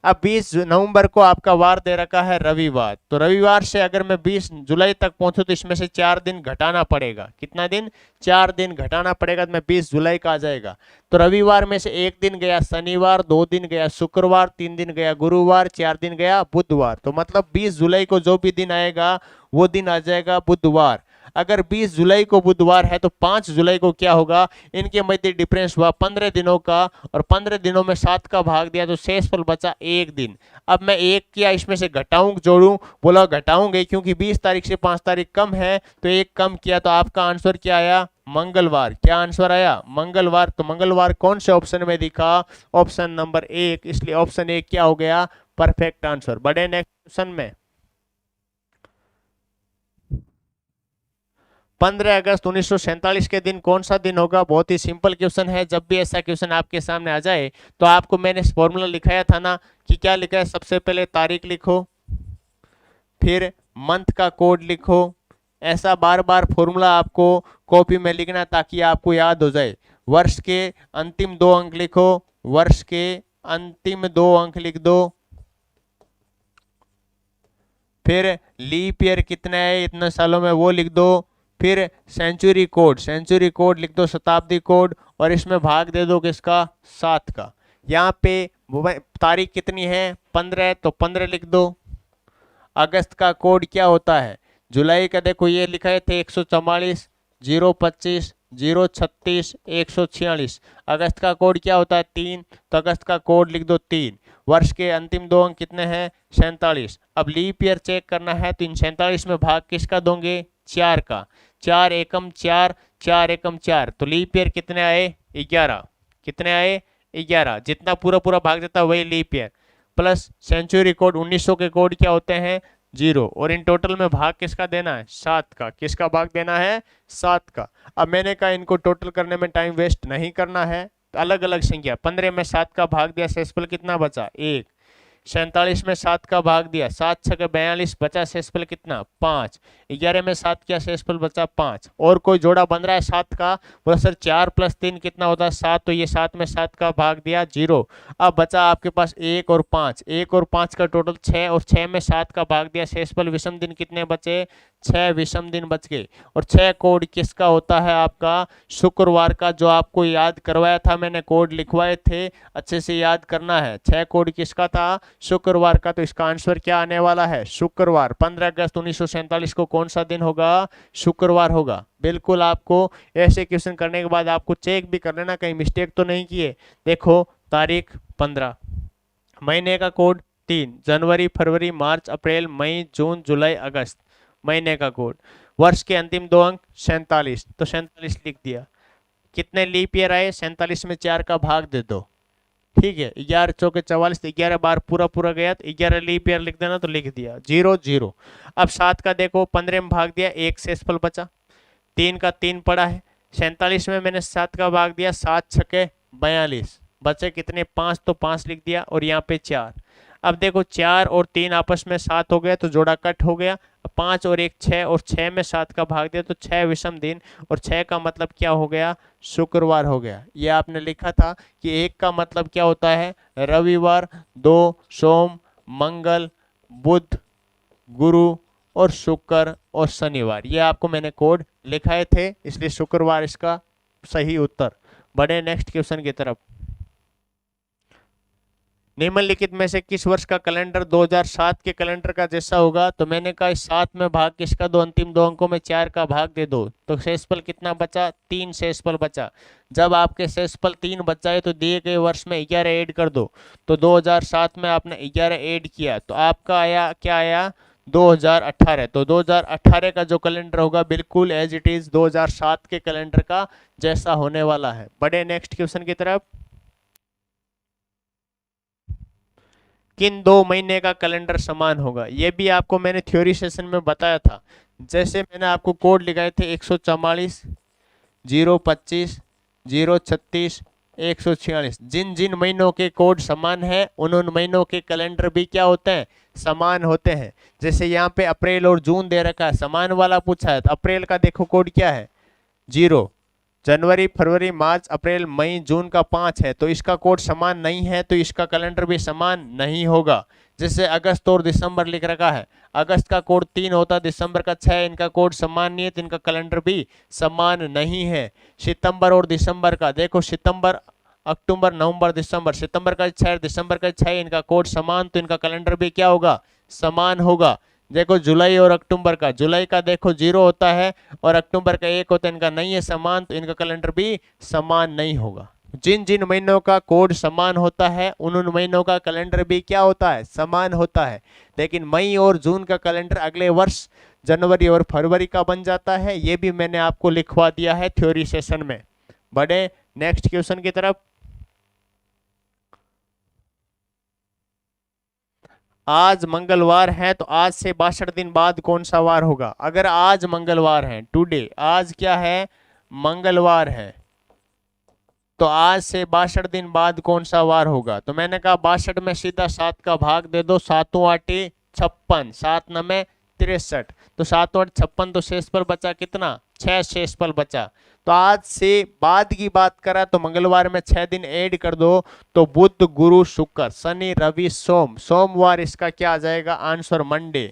अब 20 नवंबर को आपका वार दे रखा है रविवार, तो रविवार से अगर मैं 20 जुलाई तक पहुंचूं तो इसमें से 4 दिन घटाना पड़ेगा। कितना दिन, 4 दिन घटाना पड़ेगा, तो मैं 20 जुलाई का आ जाएगा। तो रविवार में से 1 दिन गया शनिवार, 2 दिन गया शुक्रवार, 3 दिन गया गुरुवार, 4 दिन गया बुधवार। तो मतलब 20 जुलाई को जो भी दिन आएगा वो दिन आ जाएगा बुधवार। अगर 20 जुलाई को बुधवार है तो 5 जुलाई को क्या होगा, इनके मध्य डिफरेंस हुआ 15 दिनों का, और 15 दिनों में 7 का भाग दिया तो शेषफल बचा 1 दिन। अब मैं 1 किया, इसमें से घटाऊं जोड़ूं, बोला घटाऊंगे क्योंकि 20 तारीख से 5 तारीख कम है, तो 1 कम किया, तो आपका आंसर क्या आया, मंगलवार। क्या आंसर आया, मंगलवार। तो मंगलवार कौन से ऑप्शन में दिखा, ऑप्शन नंबर 1, इसलिए ऑप्शन 1 क्या हो गया, परफेक्ट आंसर। बढ़े नेक्स्ट क्वेश्चन में। 15 अगस्त 1947 के दिन कौन सा दिन होगा? बहुत ही सिंपल क्वेश्चन है। जब भी ऐसा क्वेश्चन आपके सामने आ जाए तो आपको मैंने फॉर्मूला लिखाया था ना, कि क्या लिखा है, सबसे पहले तारीख लिखो, फिर मंथ का कोड लिखो। ऐसा बार बार फॉर्मूला आपको कॉपी में लिखना ताकि आपको याद हो जाए। वर्ष के अंतिम 2 अंक लिखो, वर्ष के अंतिम 2 अंक लिख दो, फिर लीप ईयर कितना है इतने सालों में वो लिख दो, फिर सेंचुरी कोड लिख दो, शताब्दी कोड, और इसमें भाग दे दो किसका, 7 का। यहाँ पे तारीख कितनी है, 15, तो 15 लिख दो। अगस्त का कोड क्या होता है, जुलाई का देखो ये लिखा थे 144, 025, 036, 146। अगस्त का कोड क्या होता है, 3, तो अगस्त का कोड लिख दो 3। वर्ष के अंतिम 2 अंक कितने हैं, 47। अब लीप ईयर चेक करना है तो इन 47 में भाग किसका दोगे, 4 का। 4 एकम 4, 4 एकम 4, तो लीप ईयर कितने आए, 11। कितने आए, 11। जितना पूरा पूरा भाग देता है वही leap year, plus century code 1900 के कोड क्या होते हैं, 0, और इन टोटल में भाग किसका देना है, 7 का। किसका भाग देना है, 7 का। अब मैंने कहा इनको टोटल करने में टाइम वेस्ट नहीं करना है, तो अलग अलग संख्या, 15 में 7 का भाग दिया, शेषफल कितना बचा, 1। 47 में 7 का भाग दिया, 7 छके 42, बचा शेषफल कितना 5। 11 में 7 क्या शेषफल बचा 5। और कोई जोड़ा बन रहा है 7 का, बोला सर 4 + 3 कितना होता है 7, तो ये 7 में 7 का भाग दिया 0। अब बचा आपके पास 1 और 5, 1 और 5 का टोटल 6, और 6 में 7 का भाग दिया, शेषफल विषम दिन कितने बचे 6 विषम दिन बच गए। और 6 कोड किसका होता है आपका शुक्रवार का, जो आपको याद करवाया था मैंने, कोड लिखवाए थे, अच्छे से याद करना है। 6 कोड किसका था शुक्रवार का, तो इसका आंसर क्या आने वाला है शुक्रवार। 15 अगस्त 1947 को कौन सा दिन होगा शुक्रवार होगा। बिल्कुल आपको ऐसे क्वेश्चन करने के बाद आपको चेक भी कर लेना कहीं मिस्टेक तो नहीं किए। देखो तारीख 15, महीने का कोड 3, जनवरी फरवरी मार्च अप्रैल मई जून जुलाई अगस्त, महीने का कोड। वर्ष के अंतिम 2 अंक 47, तो 47 लिख दिया। कितने लीप ईयर आए 47 में 4 का भाग दे दो, ठीक है। 11 चौके 44, 11 बार पूरा पूरा गया तो 11 लीप ईयर लिख देना, तो लिख दिया 0 0। अब 7 का देखो 15 में भाग दिया, 1 शेषफल बचा, 3 का 3 पड़ा है। 47 में मैंने 7 का भाग दिया, 7 छके 42, बचे कितने 5, तो 5 लिख दिया, और यहाँ पे 4। अब देखो 4 और 3 आपस में 7 हो गया, तो जोड़ा कट हो गया। 5 और 1 6, और 6 में 7 का भाग दिया, तो 6 विषम दिन, और 6 का मतलब क्या हो गया शुक्रवार हो गया। ये आपने लिखा था कि 1 का मतलब क्या होता है रविवार, 2 सोम मंगल बुध गुरु और शुक्र और शनिवार, ये आपको मैंने कोड लिखाए थे, इसलिए शुक्रवार इसका सही उत्तर। बढ़े नेक्स्ट क्वेश्चन की तरफ। निम्नलिखित में से किस वर्ष का कैलेंडर 2007 के कैलेंडर का जैसा होगा, तो मैंने कहा 7 में भाग किसका दो, अंतिम 2 अंकों में 4 का भाग दे दो, तो शेषफल कितना बचा 3 शेषफल बचा। जब आपके शेषफल 3 बच जाए तो दिए गए वर्ष में 11 ऐड कर दो, तो 2007 में आपने 11 ऐड किया तो आपका आया क्या आया 2018। तो 2018 का जो कैलेंडर होगा बिल्कुल एज इट इज 2007 के कैलेंडर का जैसा होने वाला है। बढ़े नेक्स्ट क्वेश्चन की तरफ। किन 2 महीने का कैलेंडर समान होगा, ये भी आपको मैंने थ्योरी सेशन में बताया था। जैसे मैंने आपको कोड लिखाए थे 144 025 036 146, जिन जिन महीनों के कोड समान है उन महीनों के कैलेंडर भी क्या होते हैं समान होते हैं। जैसे यहाँ पे अप्रैल और जून दे रखा है, समान वाला पूछा है, तो अप्रैल का देखो कोड क्या है 0, जनवरी फरवरी मार्च अप्रैल मई जून का 5 है, तो इसका कोड समान नहीं है, तो इसका कैलेंडर भी समान नहीं होगा। जैसे अगस्त और दिसंबर लिख रखा है, अगस्त का कोड 3 होता है, दिसंबर का 6, इनका कोड समान नहीं है, तो इनका कैलेंडर भी समान नहीं है। सितंबर और दिसंबर का देखो, सितंबर अक्टूबर नवंबर दिसंबर, सितंबर का 6 दिसंबर का 6, इनका कोड समान, तो इनका कैलेंडर भी क्या होगा समान होगा। देखो जुलाई और अक्टूबर का, जुलाई का देखो 0 होता है और अक्टूबर का 1 होता है, इनका नहीं है समान, तो इनका कैलेंडर भी समान नहीं होगा। जिन जिन महीनों का कोड समान होता है उन महीनों का कैलेंडर भी क्या होता है समान होता है। लेकिन मई और जून का कैलेंडर अगले वर्ष जनवरी और फरवरी का बन जाता है, ये भी मैंने आपको लिखवा दिया है थ्योरी सेशन में। बढ़े नेक्स्ट क्वेश्चन की तरफ। आज मंगलवार है, तो आज से 62 दिन बाद कौन सा वार होगा। अगर आज मंगलवार है, टुडे आज क्या है मंगलवार है, तो आज से 62 दिन बाद कौन सा वार होगा। तो मैंने कहा 62 में सीधा 7 का भाग दे दो, 7 8 56, 7 9 63, तो 7 8 56, तो शेषफल बचा कितना 6 शेषफल बचा। तो आज से बाद की बात करा तो मंगलवार में 6 दिन ऐड कर दो, तो बुध गुरु शुक्र शनि रवि सोम, सोमवार इसका क्या आ जाएगा आंसर मंडे,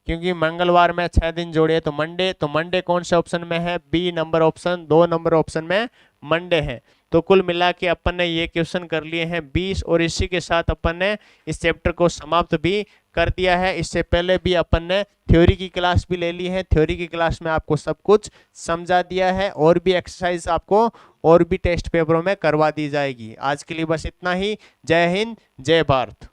क्योंकि मंगलवार में 6 दिन जोड़े तो मंडे। तो मंडे कौन से ऑप्शन में है B number option, 2 number option में मंडे है। तो कुल मिला के अपन ने ये क्वेश्चन कर लिए हैं 20, और इसी के साथ अपन ने इस चैप्टर को समाप्त भी कर दिया है। इससे पहले भी अपन ने थ्योरी की क्लास भी ले ली है, थ्योरी की क्लास में आपको सब कुछ समझा दिया है, और भी एक्सरसाइज आपको और भी टेस्ट पेपरों में करवा दी जाएगी। आज के लिए बस इतना ही। जय हिंद जय भारत।